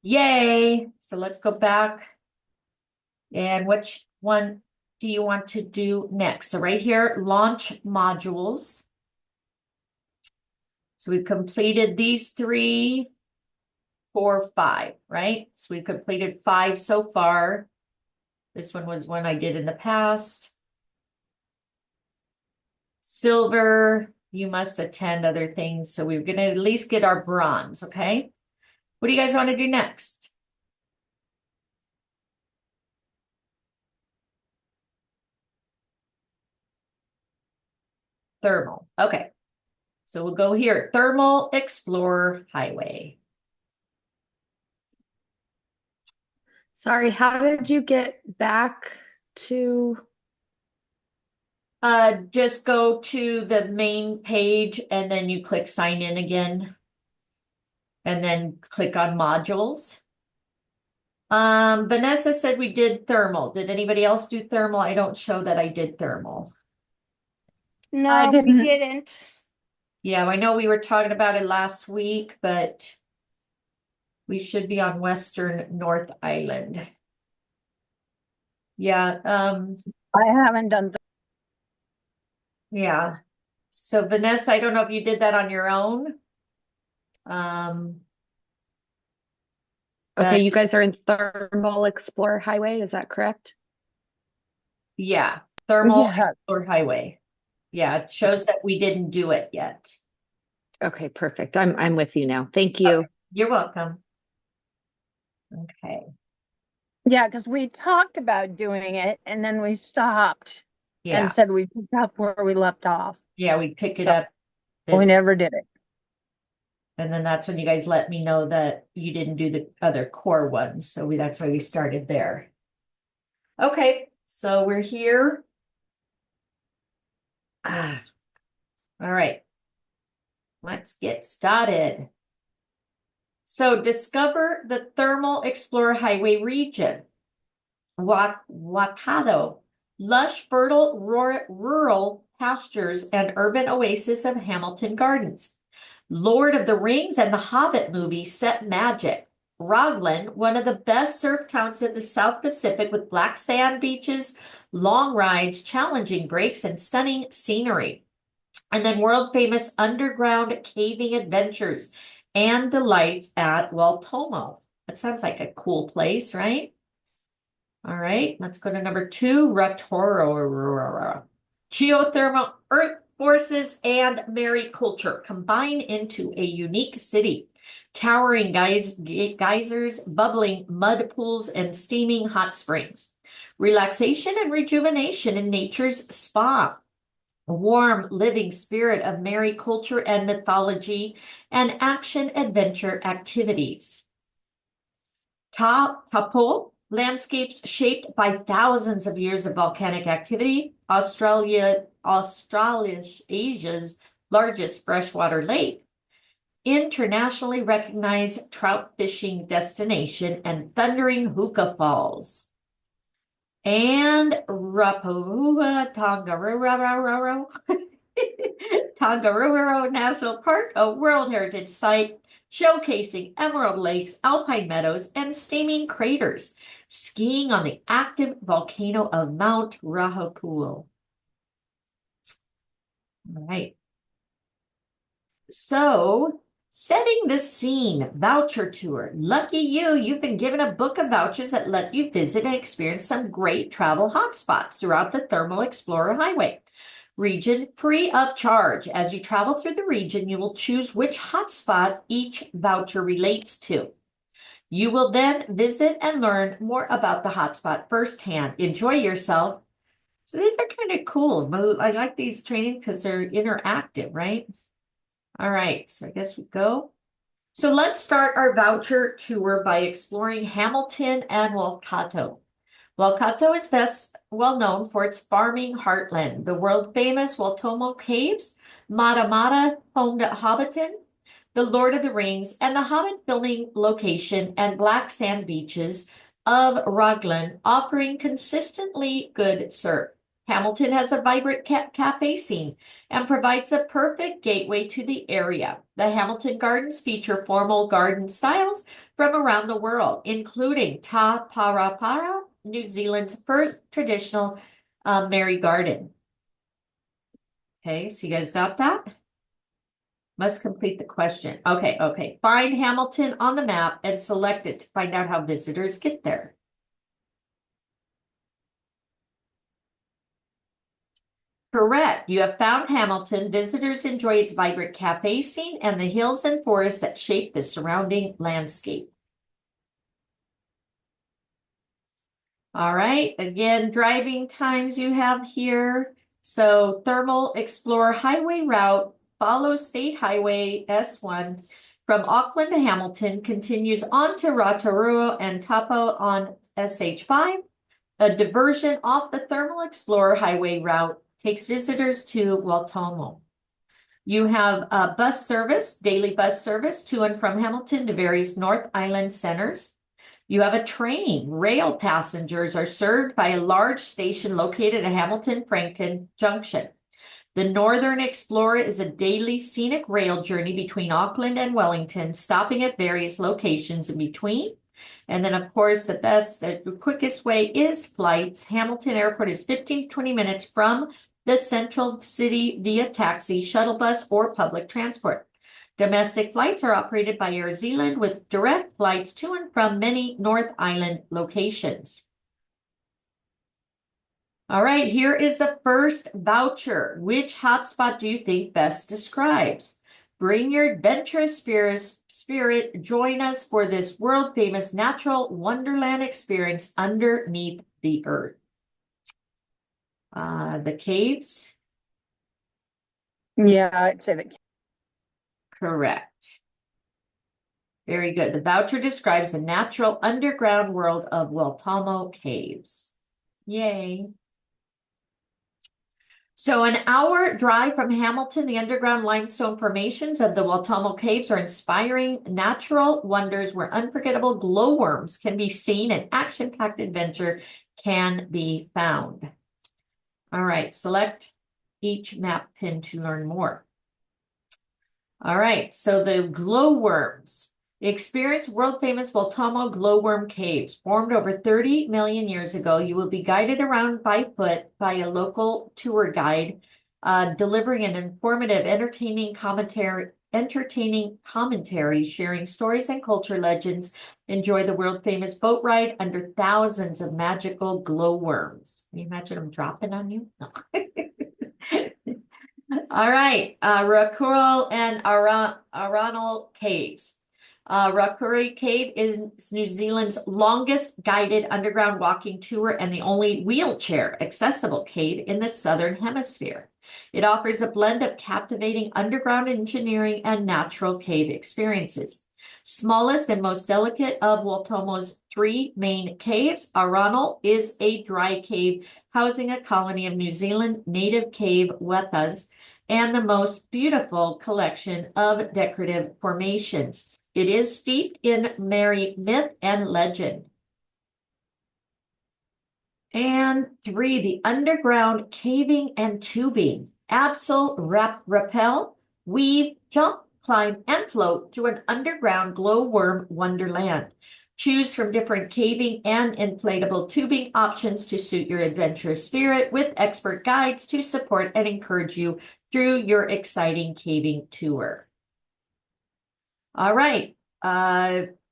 Yay. So let's go back. And which one do you want to do next? So right here, launch modules. So we've completed these 3, 4, 5, right? So we've completed 5 so far. This one was one I did in the past. Silver, you must attend other things. So we're going to at least get our bronze, okay? What do you guys want to do next? Thermal. Okay. So we'll go here. Thermal Explorer Highway. Sorry, how did you get back to? Just go to the main page and then you click sign in again. And then click on modules. Vanessa said we did thermal. Did anybody else do thermal? I don't show that I did thermal. No, we didn't. didn't. Yeah, I know we were talking about it last week, but we should be on Western North Island. Yeah, I haven't done. yeah. So Vanessa, I don't know if you did that on your own. Okay, But you guys are in Thermal Explorer Highway, is that correct? yeah, thermal Yeah. or highway. Yeah, it shows that we didn't do it yet. Okay, perfect. I'm with you now. Thank you. You're welcome. Okay. Yeah, because we talked about doing it and then we stopped Yeah. and said we picked up where we left off. Yeah, we picked it So, up We this, never did it. and then that's when you guys let me know that you didn't do the other core ones. So that's why we started there. Okay, so we're here. All right. Let's get started. So discover the Thermal Explorer Highway region. Wakado, lush, fertile, rural pastures and urban oasis of Hamilton Gardens. Lord of the Rings and the Hobbit movie set magic. Roglin, one of the best surf towns in the South Pacific with black sand beaches, long rides, challenging breaks, and stunning scenery. And then world famous underground caving adventures and delights at Weltomo. That sounds like a cool place, right? All right, let's go to number 2, Rotorua. Geothermal earth forces and Mary culture combine into a unique city. Towering geysers, bubbling mud pools, and steaming hot springs. Relaxation and rejuvenation in nature's spa. A warm, living spirit of Mary culture and mythology, and action-adventure activities. Tapo, landscapes shaped by thousands of years of volcanic activity. Asia's largest freshwater lake. Internationally recognized trout fishing destination and thundering hookah falls. And Rapahua Tongariro Tongariro National Park, a World Heritage Site showcasing emerald lakes, alpine meadows, and steaming craters. Skiing on the active volcano of Mount Rahokul. All right. So Setting the scene, voucher tour. Lucky you, you've been given a book of vouchers that let you visit and experience some great travel hotspots throughout the Thermal Explorer Highway. Region free of charge. As you travel through the region, you will choose which hotspot each voucher relates to. You will then visit and learn more about the hotspot firsthand. Enjoy yourself. So these are kind of cool. I like these trainings because they're interactive, right? All right, so I guess we go. So let's start our voucher tour by exploring Hamilton and Waikato. Waikato is best well known for its farming heartland, the world famous Waltomo Caves, Mata Mata, home to Hobbiton, the Lord of the Rings, and the Hobbit filming location and black sand beaches of Raglan, offering consistently good Cert. Hamilton has a vibrant cafe scene and provides a perfect gateway to the area. The Hamilton Gardens feature formal garden styles from around the world, including Ta Parapara, New Zealand's first traditional Mary garden. Okay, so you guys got that? Must complete the question. Okay. Find Hamilton on the map and select it to find out how visitors get there. Correct. You have found Hamilton. Visitors enjoy its vibrant cafe scene and the hills and forests that shape the surrounding landscape. All right. Again, driving times you have here. So Thermal Explorer Highway route follows State Highway S1 from Auckland to Hamilton, continues on to Rotorua and Taupo on SH5. A diversion off the Thermal Explorer Highway route takes visitors to Waltomo. You have bus service, daily bus service to and from Hamilton to various North Island centers. You have a train. Rail passengers are served by a large station located at Hamilton-Frankton Junction. The Northern Explorer is a daily scenic rail journey between Auckland and Wellington, stopping at various locations in between. And then, of course, the quickest way is flights. Hamilton Airport is 15 to 20 minutes from the central city via taxi, shuttle bus, or public transport. Domestic flights are operated by Air Zealand with direct flights to and from many North Island locations. All right, here is the first voucher. Which hotspot do you think best describes? Bring your adventurous spirit. Join us for this world-famous natural wonderland experience underneath the earth. The caves? Yeah, I'd say that. Correct. Very good. The voucher describes the natural underground world of Waltomo Caves. Yay. So an hour drive from Hamilton, the underground limestone formations of the Waltomo Caves are inspiring natural wonders where unforgettable glowworms can be seen and action-packed adventure can be found. All right, select each map pin to learn more. All right, so the glowworms. Experience world-famous Waltomo glowworm caves. Formed over 30 million years ago, you will be guided around by foot by a local tour guide, delivering an informative, entertaining commentary, sharing stories and culture legends. Enjoy the world-famous boat ride under thousands of magical glowworms. Can you imagine them dropping on you? No. All right, Rakuro and Aranal Caves. Rakuri Cave is New Zealand's longest guided underground walking tour and the only wheelchair accessible cave in the Southern Hemisphere. It offers a blend of captivating underground engineering and natural cave experiences. Smallest and most delicate of Waltomo's three main caves, Aranal is a dry cave housing a colony of New Zealand native cave wetas and the most beautiful collection of decorative formations. It is steeped in Mary myth and legend. And 3, the underground caving and tubing. Rappel, weave, jump, climb, and float through an underground glowworm wonderland. Choose from different caving and inflatable tubing options to suit your adventurous spirit with expert guides to support and encourage you through your exciting caving tour. All right.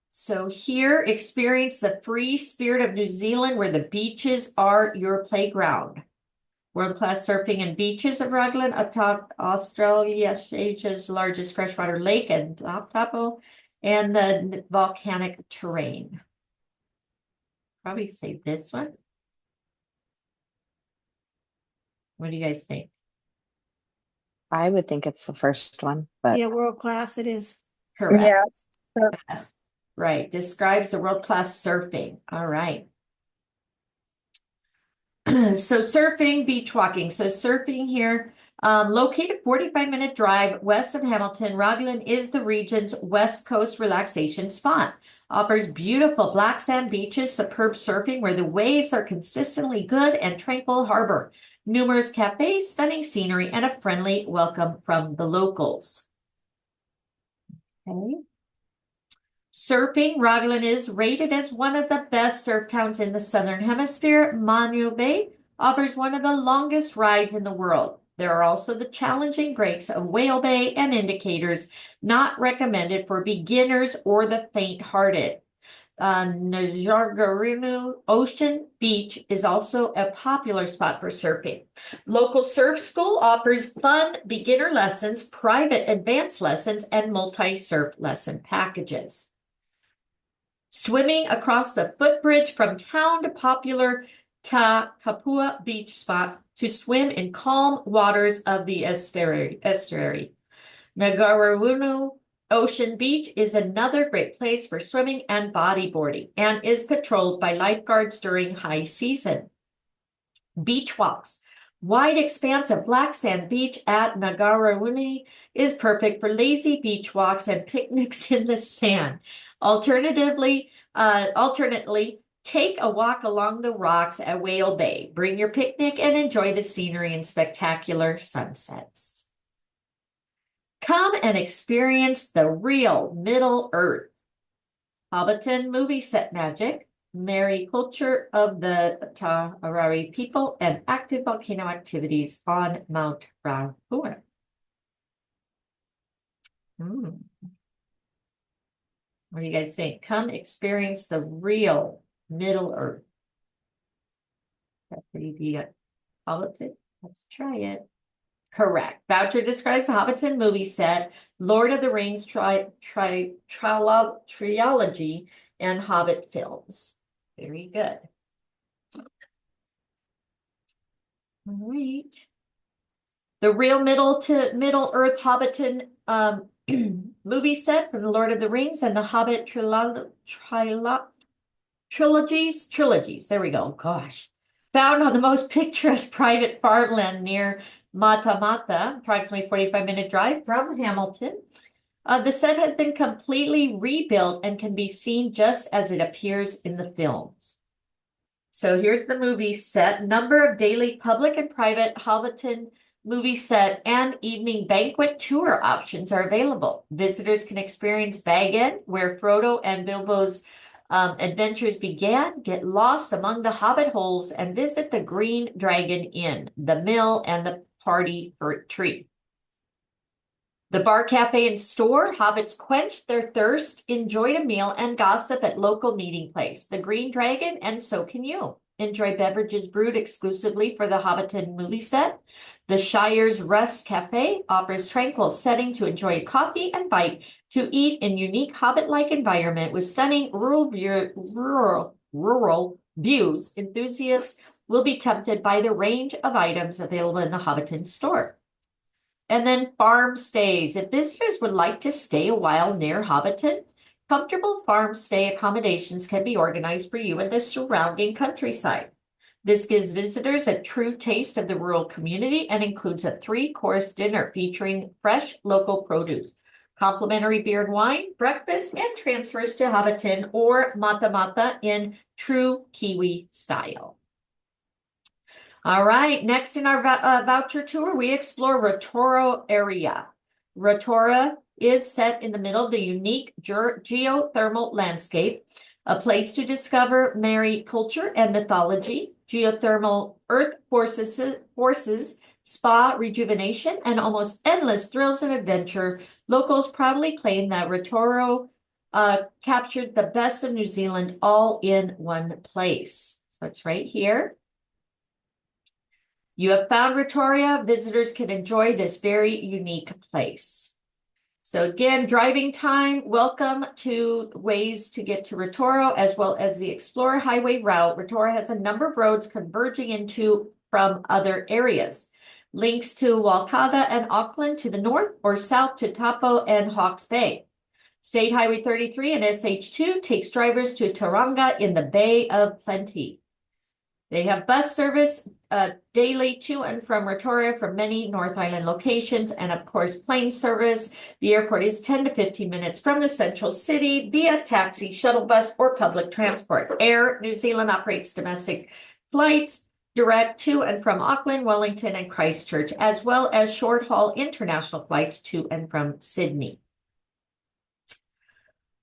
So here, experience the free spirit of New Zealand where the beaches are your playground. World-class surfing and beaches of Raglan atop Australia, Asia's largest freshwater lake, and Tapo, and the volcanic terrain. Probably say this one. What do you guys think? I would think it's the first one, but Yeah, world class it is. Correct. Yes. Yes. Right. Describes the world-class surfing. All right. So surfing, beach walking. So surfing here, located 45-minute drive west of Hamilton, Raglan is the region's west coast relaxation spot. Offers beautiful black sand beaches, superb surfing where the waves are consistently good, and tranquil harbor. Numerous cafes, stunning scenery, and a friendly welcome from the locals. Okay. Surfing, Raglan is rated as one of the best surf towns in the Southern Hemisphere. Manu Bay offers one of the longest rides in the world. There are also the challenging breaks of Whale Bay and indicators, not recommended for beginners or the faint-hearted. Najargarunu Ocean Beach is also a popular spot for surfing. Local surf school offers fun beginner lessons, private advanced lessons, and multi-surf lesson packages. Swimming across the footbridge from town to popular Kapua beach spot to swim in calm waters of the estuary. Nagarunu Ocean Beach is another great place for swimming and bodyboarding and is patrolled by lifeguards during high season. Beach walks. Wide expanse of black sand beach at Nagaruni is perfect for lazy beach walks and picnics in the sand. Alternately, take a walk along the rocks at Whale Bay. Bring your picnic and enjoy the scenery and spectacular sunsets. Come and experience the real Middle Earth. Hobbiton movie set magic, merry culture of the Tarari people, and active volcano activities on Mount Rahua. What do you guys think? Come experience the real Middle Earth. That's pretty good. Hobbiton. Let's try it. Correct. Voucher describes the Hobbiton movie set, Lord of the Rings trilogy, and Hobbit films. Very good. All right. The real Middle Earth Hobbiton movie set from the Lord of the Rings and the Hobbit trilogies. There we go. Gosh. Found on the most picturesque private farmland near Mata, approximately 45-minute drive from Hamilton. The set has been completely rebuilt and can be seen just as it appears in the films. So here's the movie set. Number of daily public and private Hobbiton movie set and evening banquet tour options are available. Visitors can experience Bag End, where Frodo and Bilbo's adventures began, get lost among the hobbit holes, and visit the Green Dragon Inn, the mill, and the party tree. The bar, cafe, and store, hobbits quenched their thirst, enjoyed a meal, and gossip at local meeting place, the Green Dragon, and so can you. Enjoy beverages brewed exclusively for the Hobbiton movie set. The Shire's Rest Cafe offers tranquil setting to enjoy a coffee and bite, to eat in unique hobbit-like environment with stunning rural views. Enthusiasts will be tempted by the range of items available in the Hobbiton store. And then farm stays. If visitors would like to stay a while near Hobbiton, comfortable farm stay accommodations can be organized for you in the surrounding countryside. This gives visitors a true taste of the rural community and includes a 3-course dinner featuring fresh local produce, complimentary beer and wine, breakfast, and transfers to Hobbiton or Mata in true Kiwi style. All right, next in our voucher tour, we explore Rotorua area. Rotorua is set in the middle of the unique geothermal landscape, a place to discover Maori culture and mythology. Geothermal earth forces spa rejuvenation, and almost endless thrills and adventure, locals proudly claim that Rotorua captured the best of New Zealand all in one place. So it's right here. You have found Rotorua. Visitors can enjoy this very unique place. So again, driving time, welcome to ways to get to Rotorua, as well as the Explorer Highway route. Rotorua has a number of roads converging into from other areas. Links to Walcava and Auckland to the north, or south to Taupo and Hawke's Bay. State Highway 33 and SH2 takes drivers to Tauranga in the Bay of Plenty. They have bus service daily to and from Rotorua from many North Island locations, and of course plane service. The airport is 10 to 15 minutes from the central city via taxi, shuttle bus, or public transport. Air New Zealand operates domestic flights direct to and from Auckland, Wellington, and Christchurch, as well as short-haul international flights to and from Sydney.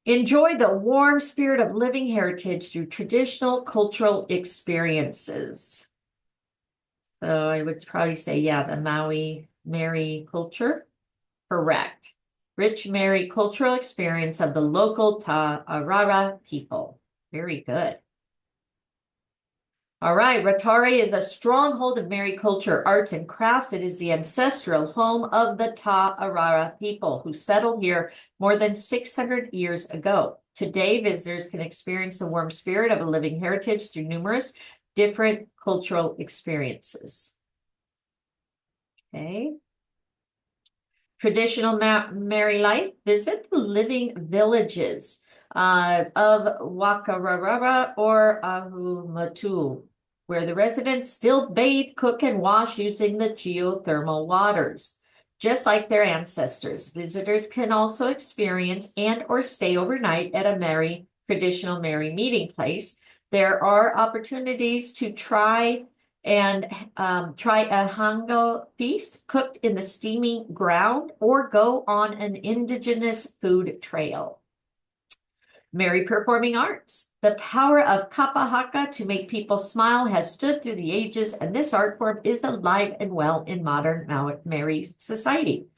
Enjoy the warm spirit of living heritage through traditional cultural experiences. So I would probably say, yeah, the Maui Mary culture. Correct. Rich Mary cultural experience of the local Ta'arara people. Very good. All right, Rotorua is a stronghold of Mary culture, arts, and crafts. It is the ancestral home of the Ta'arara people who settled here more than 600 years ago. Today, visitors can experience the warm spirit of a living heritage through numerous different cultural experiences. Okay. Traditional Mary life. Visit the living villages of Wakararara or Ahumatu, where the residents still bathe, cook, and wash using the geothermal waters. Just like their ancestors, visitors can also experience and or stay overnight at a traditional Mary meeting place. There are opportunities to try a hangal feast cooked in the steaming ground, or go on an indigenous food trail. Mary performing arts. The power of kapa haka to make people smile has stood through the ages, and this art form is alive and well in modern Mary society.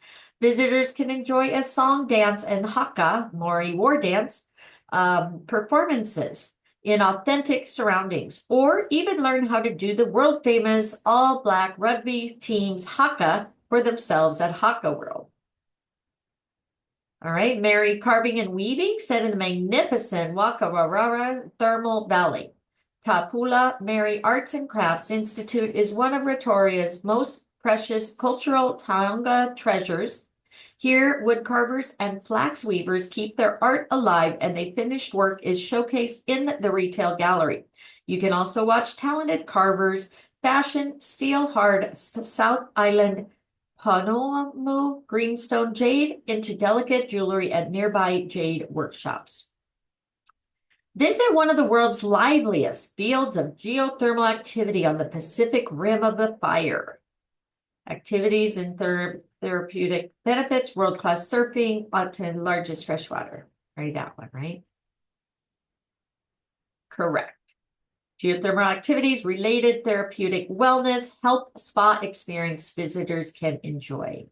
Visitors can enjoy a song, dance, and haka, Maori war dance, performances in authentic surroundings, or even learn how to do the world famous all black rugby team's haka for themselves at Haka World. All right, Mary carving and weaving set in the magnificent Wakararara Thermal Valley. Tapula Mary Arts and Crafts Institute is one of Rotorua's most precious cultural taonga treasures. Here, wood carvers and flax weavers keep their art alive, and their finished work is showcased in the retail gallery. You can also watch talented carvers fashion steel hard South Island Panomu greenstone jade into delicate jewelry at nearby jade workshops. Visit one of the world's liveliest fields of geothermal activity on the Pacific Rim of the Fire. Activities and therapeutic benefits, world-class surfing, to largest freshwater. Right, that one, right? Correct. Geothermal activities, related therapeutic wellness, health spa experience visitors can enjoy.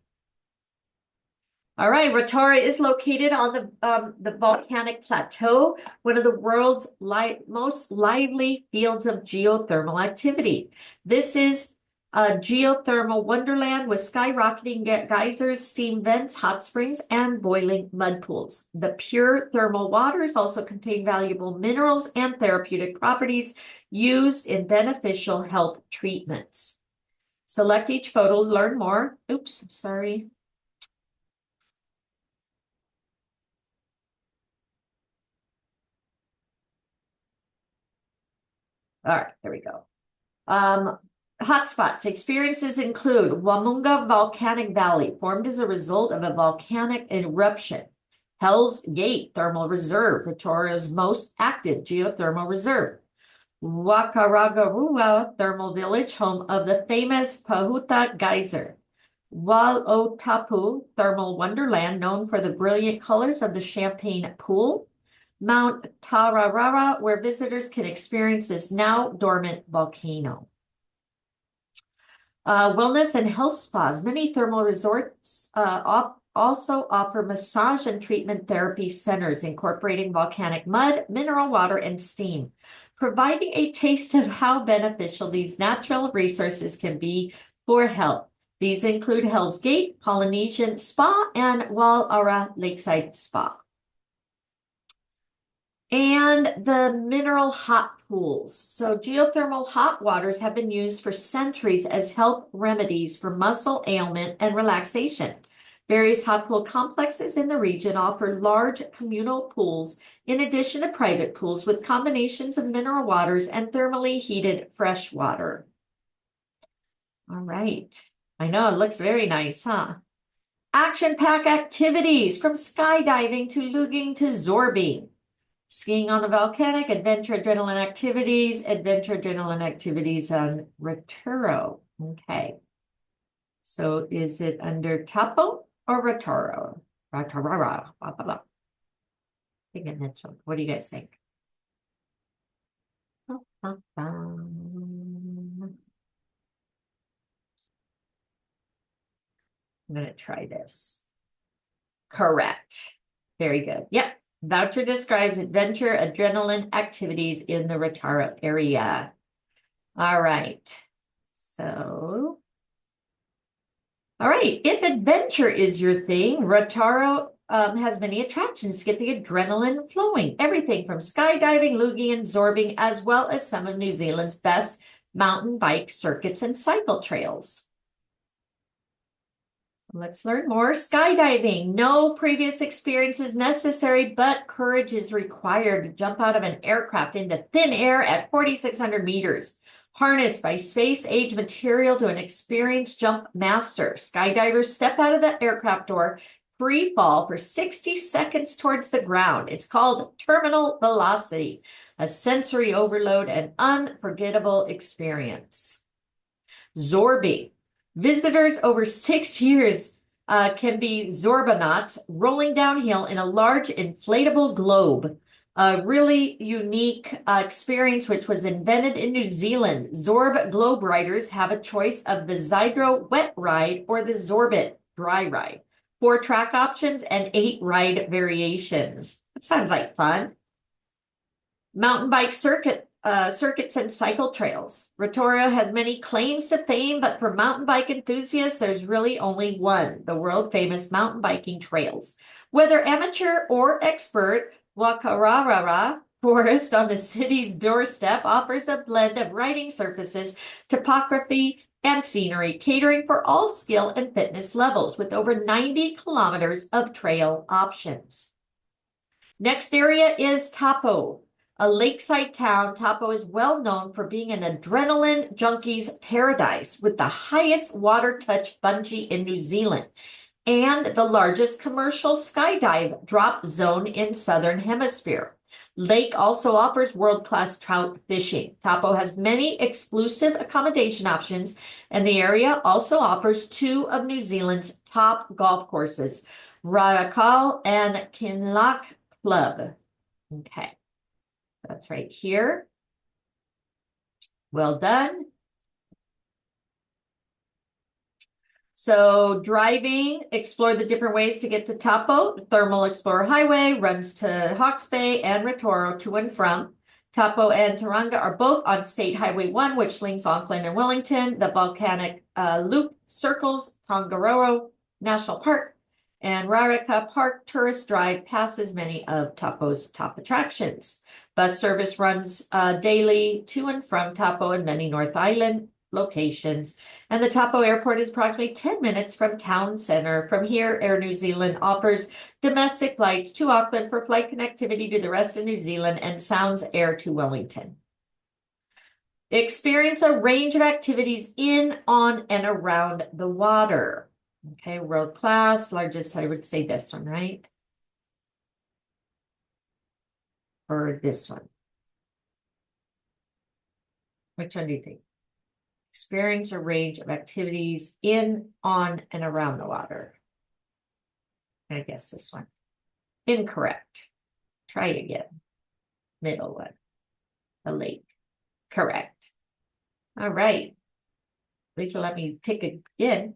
All right, Rotorua is located on the volcanic plateau, one of the world's most lively fields of geothermal activity. This is a geothermal wonderland with skyrocketing geysers, steam vents, hot springs, and boiling mud pools. The pure thermal waters also contain valuable minerals and therapeutic properties used in beneficial health treatments. Select each photo to learn more. Oops, sorry. All right, there we go. Hotspots. Experiences include Wamunga Volcanic Valley, formed as a result of a volcanic eruption. Hell's Gate Thermal Reserve, Rotorua's most active geothermal reserve. Wakarararua Thermal Village, home of the famous Pahuta Geyser. Walotapu Thermal Wonderland, known for the brilliant colors of the Champagne Pool. Mount Tararara, where visitors can experience this now dormant volcano. Wellness and health spas. Many thermal resorts also offer massage and treatment therapy centers incorporating volcanic mud, mineral water, and steam, providing a taste of how beneficial these natural resources can be for health. These include Hell's Gate, Polynesian Spa, and Wal'ara Lakeside Spa. And the mineral hot pools. So geothermal hot waters have been used for centuries as health remedies for muscle ailment and relaxation. Various hot pool complexes in the region offer large communal pools in addition to private pools with combinations of mineral waters and thermally heated fresh water. All right. I know it looks very nice, huh? Action-packed activities from skydiving to luging to zorbing. Skiing on the volcanic, adventure adrenaline activities on Returo. Okay. So is it under Tapo or Returo? Returo. Blah, blah, blah. Thinking this one. What do you guys think? I'm going to try this. Correct. Very good. Yep. Voucher describes adventure adrenaline activities in the Retaro area. All right. So, all right. If adventure is your thing, Retaro has many attractions to get the adrenaline flowing. Everything from skydiving, luging, and zorbing, as well as some of New Zealand's best mountain bike circuits and cycle trails. Let's learn more. Skydiving. No previous experience is necessary, but courage is required to jump out of an aircraft into thin air at 4,600 meters. Harnessed by space-age material to an experienced jump master. Skydivers step out of the aircraft door, free fall for 60 seconds towards the ground. It's called terminal velocity, a sensory overload and unforgettable experience. Zorbing. Visitors over 6 years can be Zorbonauts rolling downhill in a large inflatable globe. A really unique experience which was invented in New Zealand. Zorb globe riders have a choice of the Zydro wet ride or the Zorbit dry ride. 4 track options and 8 ride variations. That sounds like fun. Mountain bike circuits and cycle trails. Retoro has many claims to fame, but for mountain bike enthusiasts, there's really only one, the world famous mountain biking trails. Whether amateur or expert, Wakararara Forest on the city's doorstep offers a blend of riding surfaces, topography, and scenery, catering for all skill and fitness levels with over 90 kilometers of trail options. Next area is Tapo. A lakeside town, Tapo is well known for being an adrenaline junkie's paradise with the highest water touch bungee in New Zealand and the largest commercial skydive drop zone in Southern Hemisphere. Lake also offers world-class trout fishing. Tapo has many exclusive accommodation options, and the area also offers 2 of New Zealand's top golf courses, Rarakal and Kinloch Club. Okay. That's right here. Well done. So driving, explore the different ways to get to Tapo. The Thermal Explorer Highway runs to Hawke's Bay and Retoro to and from. Tapo and Tauranga are both on State Highway 1, which links Auckland and Wellington. The volcanic loop circles Tongariro National Park, and Rarika Park Tourist Drive passes many of Tapo's top attractions. Bus service runs daily to and from Tapo and many North Island locations. And the Tapo Airport is approximately 10 minutes from town center. From here, Air New Zealand offers domestic flights to Auckland for flight connectivity to the rest of New Zealand and Sounds Air to Wellington. Experience a range of activities in, on, and around the water. Okay, world class, largest, I would say this one, right? Or this one. Which one do you think? Experience a range of activities in, on, and around the water. I guess this one. Incorrect. Try again. Middle one. The lake. Correct. All right. Lisa, let me pick again.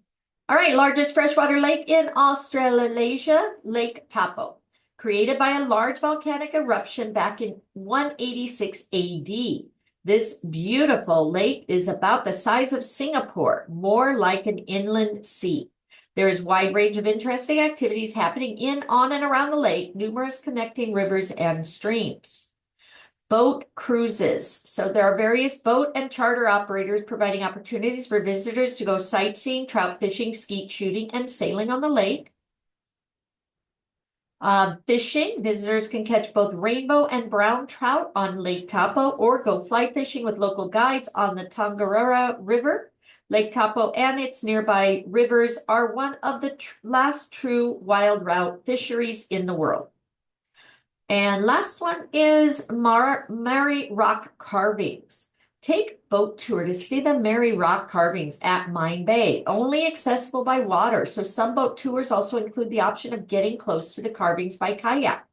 All right, largest freshwater lake in Australasia, Lake Taupo, created by a large volcanic eruption back in 186 AD. This beautiful lake is about the size of Singapore, more like an inland sea. There is a wide range of interesting activities happening in, on, and around the lake, numerous connecting rivers and streams. Boat cruises. So there are various boat and charter operators providing opportunities for visitors to go sightseeing, trout fishing, skeet shooting, and sailing on the lake. Fishing, visitors can catch both rainbow and brown trout on Lake Taupo or go fly fishing with local guides on the Tongariro River. Lake Taupo and its nearby rivers are one of the last true wild trout fisheries in the world. And last one is Mary Rock Carvings. Take boat tour to see the Mary Rock Carvings at Mine Bay, only accessible by water. So some boat tours also include the option of getting close to the carvings by kayak.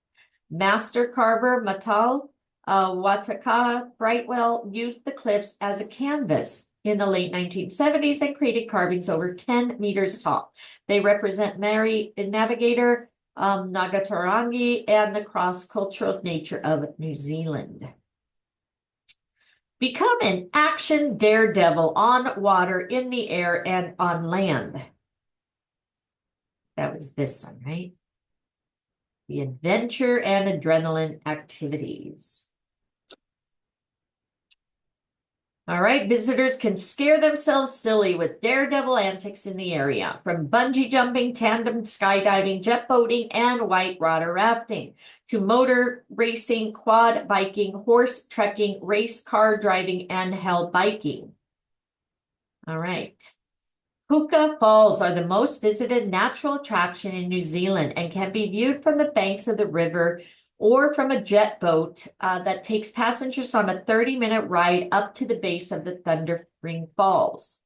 Master carver Matal Wataka Brightwell used the cliffs as a canvas in the late 1970s and created carvings over 10 meters tall. They represent Mary Navigator, Nagatarangi, and the cross-cultural nature of New Zealand. Become an action daredevil on water, in the air, and on land. That was this one, right? The adventure and adrenaline activities. All right, visitors can scare themselves silly with daredevil antics in the area, from bungee jumping, tandem skydiving, jet boating, and whitewater rafting, to motor racing, quad biking, horse trekking, race car driving, and hell biking. All right. Puka Falls are the most visited natural attraction in New Zealand and can be viewed from the banks of the river or from a jet boat that takes passengers on a 30-minute ride up to the base of the Thundering Falls.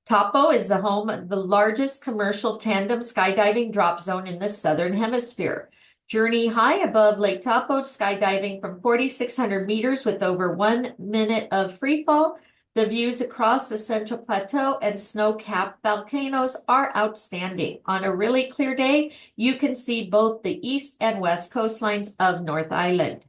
Taupo is the home of the largest commercial tandem skydiving drop zone in the Southern Hemisphere. Journey high above Lake Taupo, skydiving from 4,600 meters with over 1 minute of free fall. The views across the Central Plateau and snow-capped volcanoes are outstanding. On a really clear day, you can see both the east and west coastlines of North Island.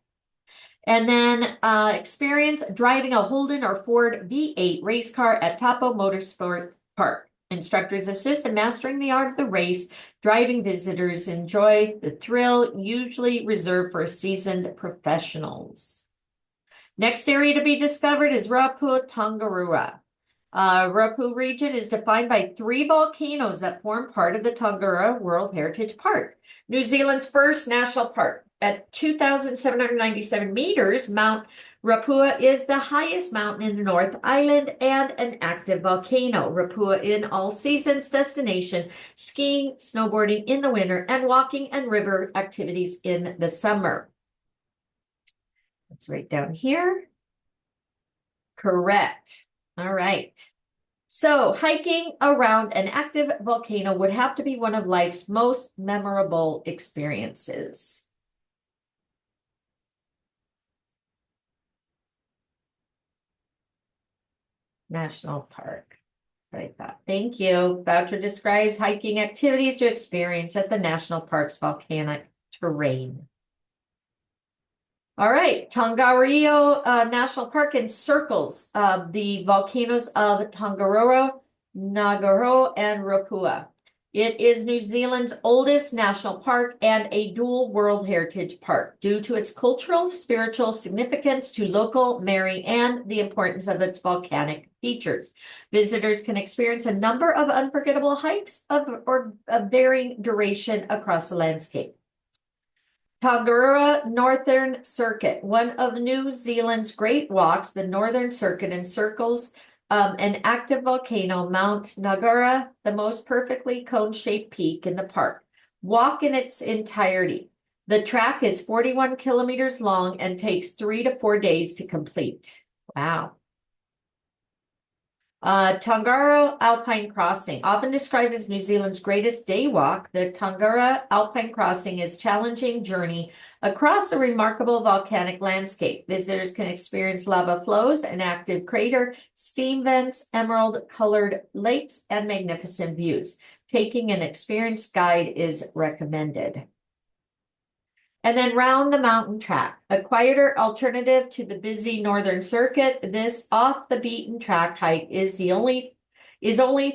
And then experience driving a Holden or Ford V8 race car at Taupo Motorsport Park. Instructors assist in mastering the art of the race. Driving visitors enjoy the thrill, usually reserved for seasoned professionals. Next area to be discovered is Ruapu Tongariro. Ruapu region is defined by 3 volcanoes that form part of the Tongariro World Heritage Park. New Zealand's first national park. At 2,797 meters, Mount Ruapu is the highest mountain in the North Island and an active volcano. Ruapu in all seasons destination, skiing, snowboarding in the winter, and walking and river activities in the summer. It's right down here. Correct. All right. So hiking around an active volcano would have to be one of life's most memorable experiences. National Park. I thought. Thank you. Voucher describes hiking activities to experience at the national park's volcanic terrain. All right, Tongariro National Park encircles the volcanoes of Tongariro, Ngauruhoe, and Ruapu. It is New Zealand's oldest national park and a dual World Heritage Park due to its cultural, spiritual significance to local Maori and the importance of its volcanic features. Visitors can experience a number of unforgettable hikes of varying duration across the landscape. Tongariro Northern Circuit, one of New Zealand's great walks, the Northern Circuit encircles an active volcano, Mount Ngauruhoe, the most perfectly cone-shaped peak in the park. Walk in its entirety. The track is 41 kilometers long and takes 3 to 4 days to complete. Wow. Tongara Alpine Crossing, often described as New Zealand's greatest day walk, the Tongara Alpine Crossing is a challenging journey across a remarkable volcanic landscape. Visitors can experience lava flows, an active crater, steam vents, emerald-colored lakes, and magnificent views. Taking an experienced guide is recommended. And then round the mountain track, a quieter alternative to the busy northern circuit. This off the beaten track hike is only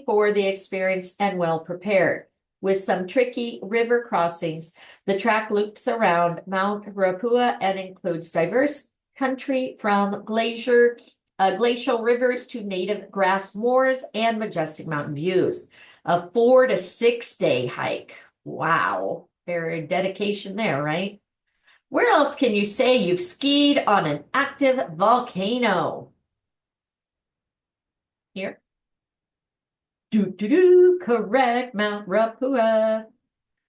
for the experienced and well prepared. With some tricky river crossings, the track loops around Mount Rapua and includes diverse country from glacial rivers to native grass moors and majestic mountain views. A 4 to 6 day hike. Wow. Very dedication there, right? Where else can you say you've skied on an active volcano? Here. Correct, Mount Rapua.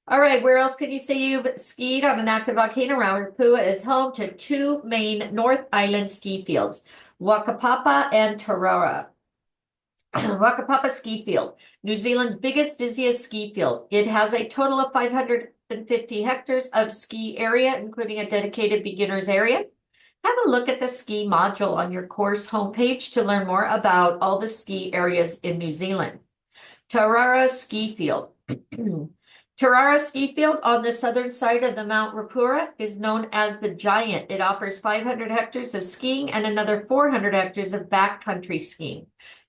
All right, where else can you say you've skied on an active volcano? Mount Rapua is home to 2 main North Island ski fields, Wakapapa and Tarara. Wakapapa Ski Field, New Zealand's biggest, busiest ski field. It has a total of 550 hectares of ski area, including a dedicated beginners area. Have a look at the ski module on your course homepage to learn more about all the ski areas in New Zealand. Tarara Ski Field. Tarara Ski Field on the southern side of the Mount Rapura is known as the Giant. It offers 500 hectares of skiing and another 400 hectares of backcountry skiing.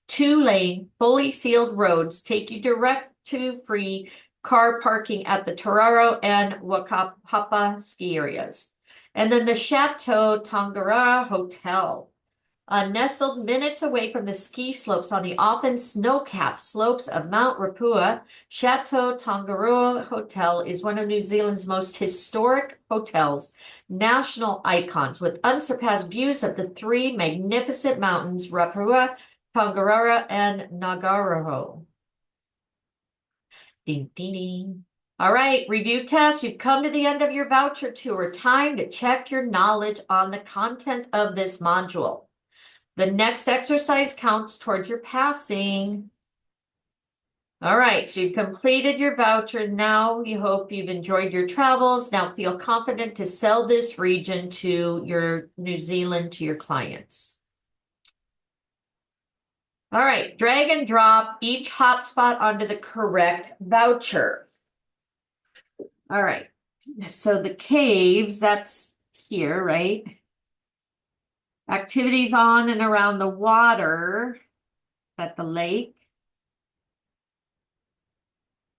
2-lane, fully sealed roads take you direct to free car parking at the Toraro and Wakapapa ski areas. And then the Chateau Tongara Hotel, nestled minutes away from the ski slopes on the often snow-capped slopes of Mount Rapua. Chateau Tongara Hotel is one of New Zealand's most historic hotels, national icons with unsurpassed views of the 3 magnificent mountains, Rapua, Tongariro, and Ngauruhoe. Ding, ding, ding. All right, review test. You've come to the end of your voucher tour. Time to check your knowledge on the content of this module. The next exercise counts towards your passing. All right, so you've completed your voucher. Now you hope you've enjoyed your travels. Now feel confident to sell this region to your New Zealand, to your clients. All right, drag and drop each hotspot onto the correct voucher. All right, so the caves, that's here, right? Activities on and around the water at the lake.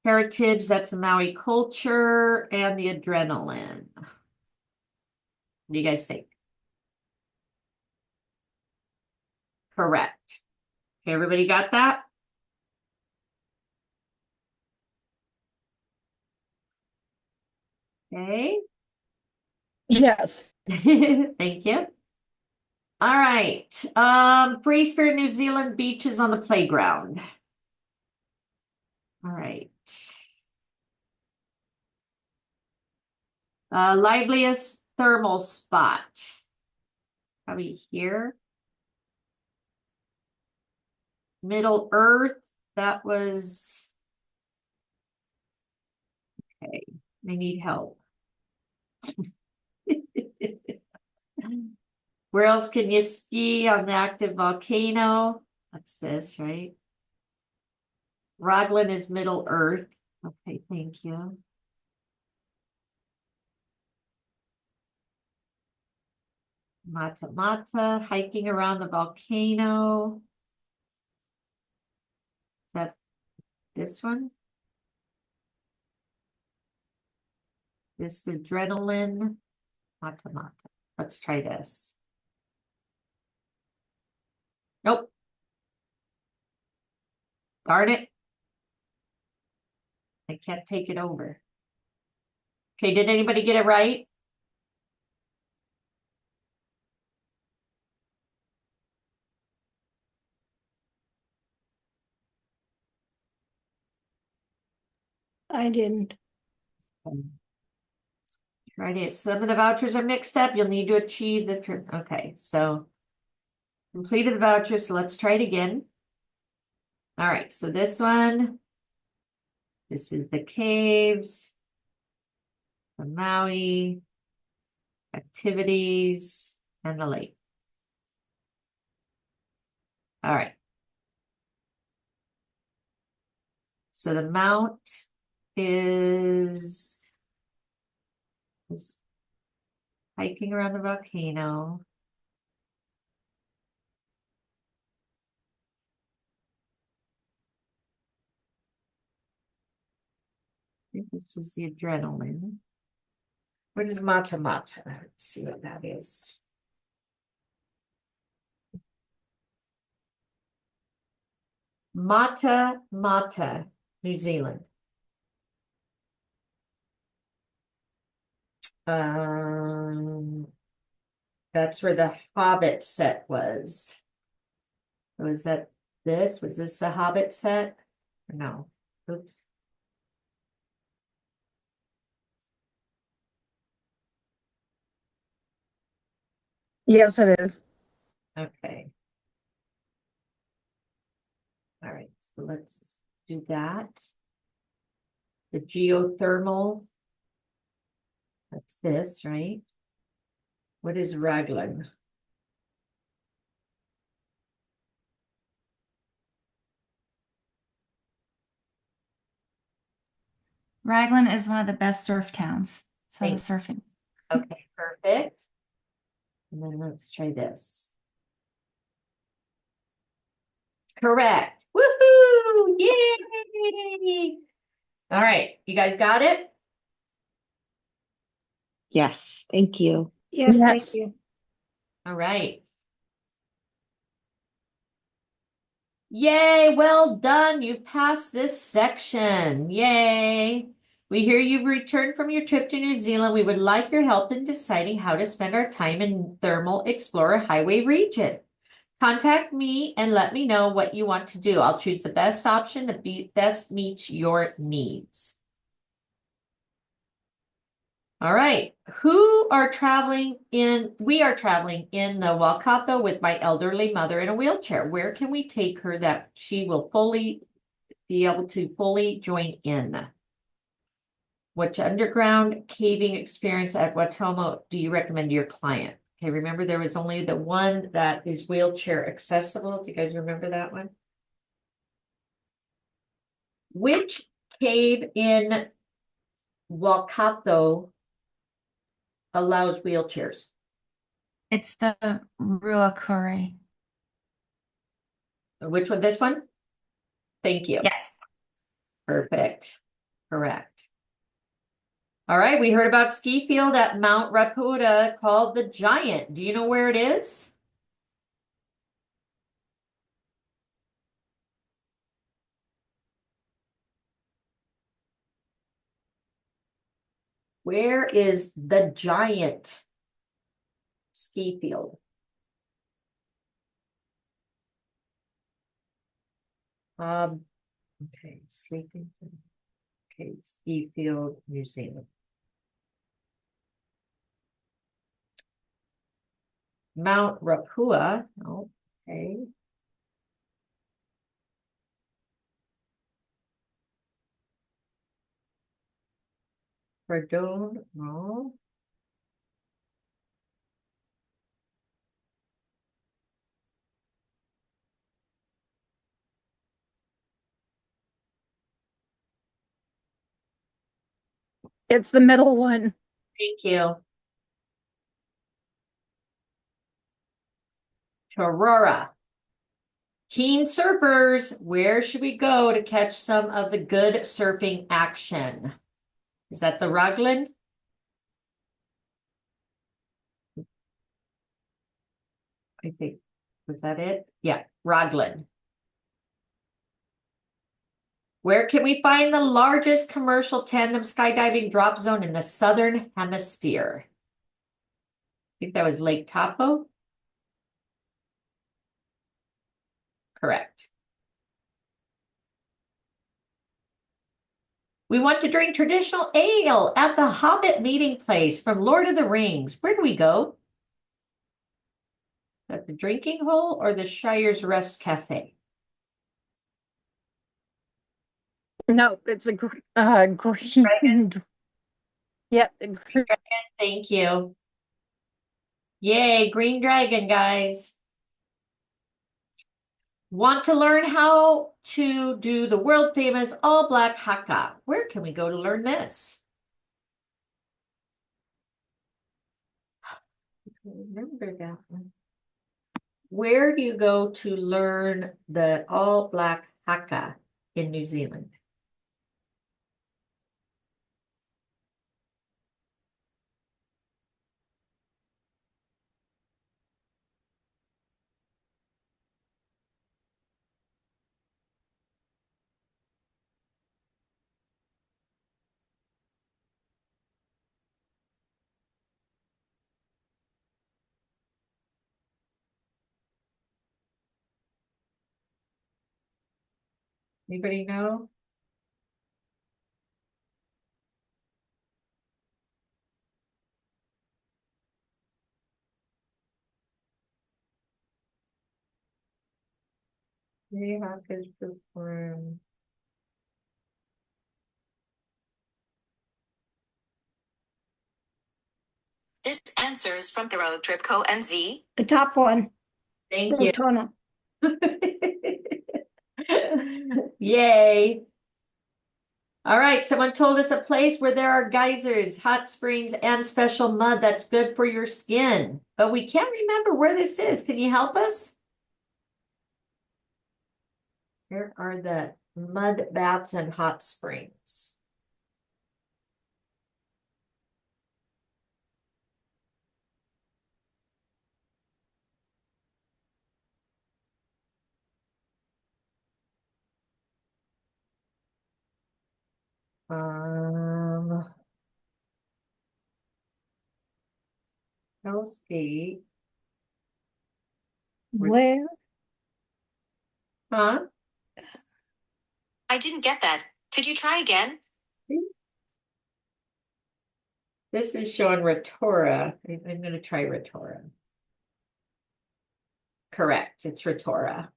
Heritage, that's Maui culture, and the adrenaline. What do you guys think? Correct. Okay, everybody got that? Okay. Yes. Thank you. All right. Free Spirit New Zealand beaches on the playground. All right. Liveliest thermal spot. Probably here. Middle Earth, that was, okay, I need help. Where else can you ski on the active volcano? That's this, right? Raglan is Middle Earth. Okay, thank you. Mata Mata, hiking around the volcano. That this one? This adrenaline. Mata Mata. Let's try this. Nope. Darn it. I can't take it over. Okay, did anybody get it right? I didn't. Try it. Some of the vouchers are mixed up. You'll need to achieve the okay, so completed the voucher, so let's try it again. All right, so this one, this is the caves, the Maui, activities, and the lake. All right. So the mount is hiking around the volcano. I think this is the adrenaline. What is Mata Mata? Let's see what that is. Mata Mata, New Zealand. That's where the Hobbit set was. Was that this? Was this the Hobbit set? No. Oops. Yes, it is. Okay. All right, so let's do that. The geothermal. That's this, right? What is Raglan? Raglan is one of the best surf towns. So the Thanks. surfing. Okay, perfect. And then let's try this. Correct. Woohoo! Yay! All right, you guys got it? Yes, thank you. Yes, thank Yes. you. All right. Yay, well done. You've passed this section. Yay. We hear you've returned from your trip to New Zealand. We would like your help in deciding how to spend our time in Thermal Explorer Highway region. Contact me and let me know what you want to do. I'll choose the best option that best meets your needs. All right. We are traveling in the Waikato with my elderly mother in a wheelchair. Where can we take her that she will be able to fully join in? Which underground caving experience at Watomo do you recommend to your client? Okay, remember there was only the one that is wheelchair accessible. Do you guys remember that one? Which cave in Waikato allows wheelchairs? It's the Ruakuri. Which one? This one? Thank you. Yes. Perfect. Correct. All right, we heard about ski field at Mount Raputa called the Giant. Do you know where it is? Where is the Giant ski field? Okay, sleeping. Okay, ski field, New Zealand. Mount Rapua. Oh, okay. Pardon. No. It's the middle one. Thank you. Aurora. Keen surfers, where should we go to catch some of the good surfing action? Is that the Raglan? I think, was that it? Yeah, Raglan. Where can we find the largest commercial tandem skydiving drop zone in the Southern Hemisphere? I think that was Lake Taupo. Correct. We want to drink traditional ale at the Hobbit meeting place from Lord of the Rings. Where do we go? At the drinking hole or the Shire's Rest Cafe? No, it's a green. Yep. Thank you. Yay, green dragon, guys. Want to learn how to do the world famous all black haka? Where can we go to learn this? Remember that one. Where do you go to learn the all black haka in New Zealand? Anybody know? Hakas perform. This answer is from Thoreau, Tripco, and Z. The top one, Thank you. Rotona. Yay. All right, someone told us a place where there are geysers, hot springs, and special mud that's good for your skin. But we can't remember where this is. Can you help us? Where are the mud baths and hot springs? Um, Hell's Gate. Where? Huh? I didn't get that. Could you try again? This is showing Rotorua. I'm going to try Rotorua. Correct. It's Rotorua.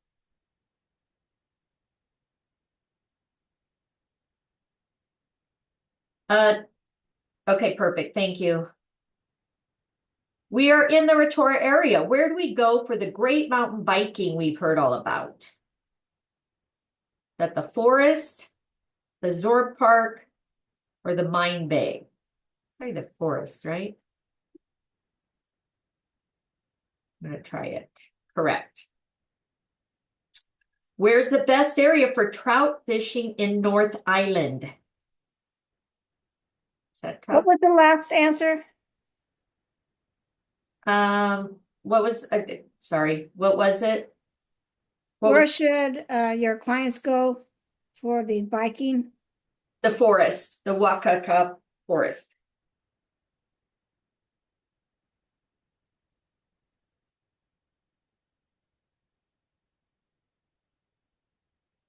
Okay, perfect. Thank you. We are in the Rotorua area. Where do we go for the great mountain biking we've heard all about? That the forest, the Zorb Park, or the Mine Bay? Probably the forest, right? I'm going to try it. Correct. Where's the best area for trout fishing in North Island? Is that tough? What was the last answer? What was, sorry, what was it? What Where was should your clients go for the biking? the forest, the Wakaka forest?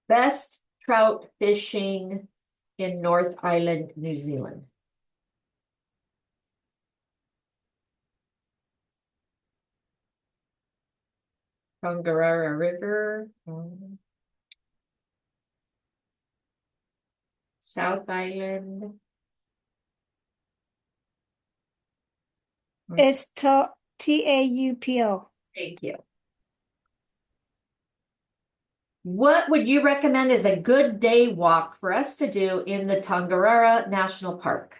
Best trout fishing in North Island, New Zealand. Tongariro River, South Island. It's Taupo. Thank you. What would you recommend as a good day walk for us to do in the Tongariro National Park?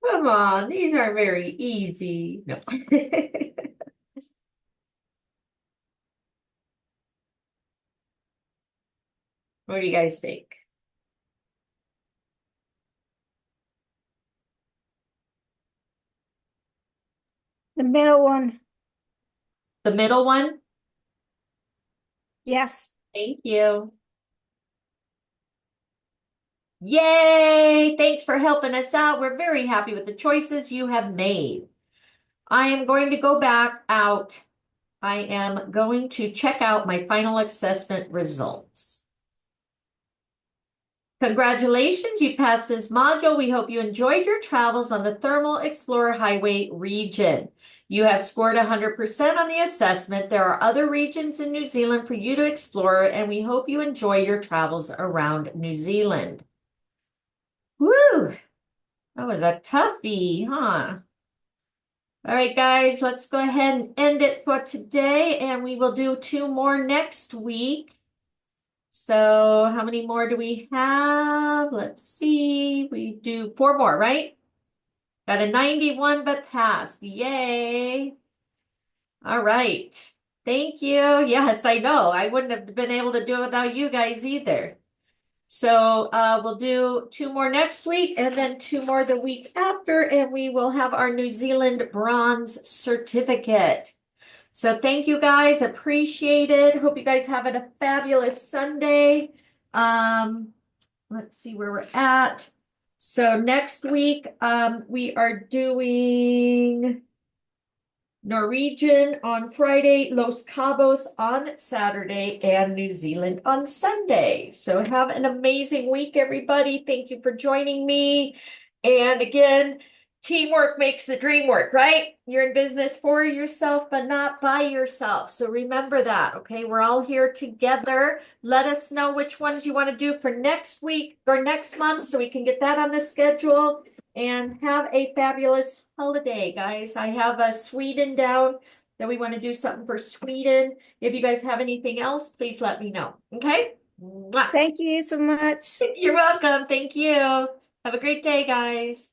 Come on, these are very easy. No. What do you guys think? The middle one, The middle one? yes. Thank you. Yay! Thanks for helping us out. We're very happy with the choices you have made. I am going to go back out. I am going to check out my final assessment results. Congratulations, you passed this module. We hope you enjoyed your travels on the Thermal Explorer Highway region. You have scored 100% on the assessment. There are other regions in New Zealand for you to explore, and we hope you enjoy your travels around New Zealand. Woo! That was a toughie, huh? All right, guys, let's go ahead and end it for today, and we will do 2 more next week. So how many more do we have? Let's see. We do 4 more, right? Got a 91 but passed. Yay. All right. Thank you. Yes, I know. I wouldn't have been able to do it without you guys either. So we'll do 2 more next week and then 2 more the week after, and we will have our New Zealand Bronze Certificate. So thank you guys. Appreciate it. Hope you guys have a fabulous Sunday. Let's see where we're at. So next week, we are doing Norwegian on Friday, Los Cabos on Saturday, and New Zealand on Sunday. So have an amazing week, everybody. Thank you for joining me. And again, teamwork makes the dream work, right? You're in business for yourself, but not by yourself. So remember that, okay? We're all here together. Let us know which ones you want to do for next week or next month so we can get that on the schedule. And have a fabulous holiday, guys. I have a Sweden down that we want to do something for Sweden. If you guys have anything else, please let me know, okay? Mwah. Thank you so much. You're welcome. Thank you. Have a great day, guys.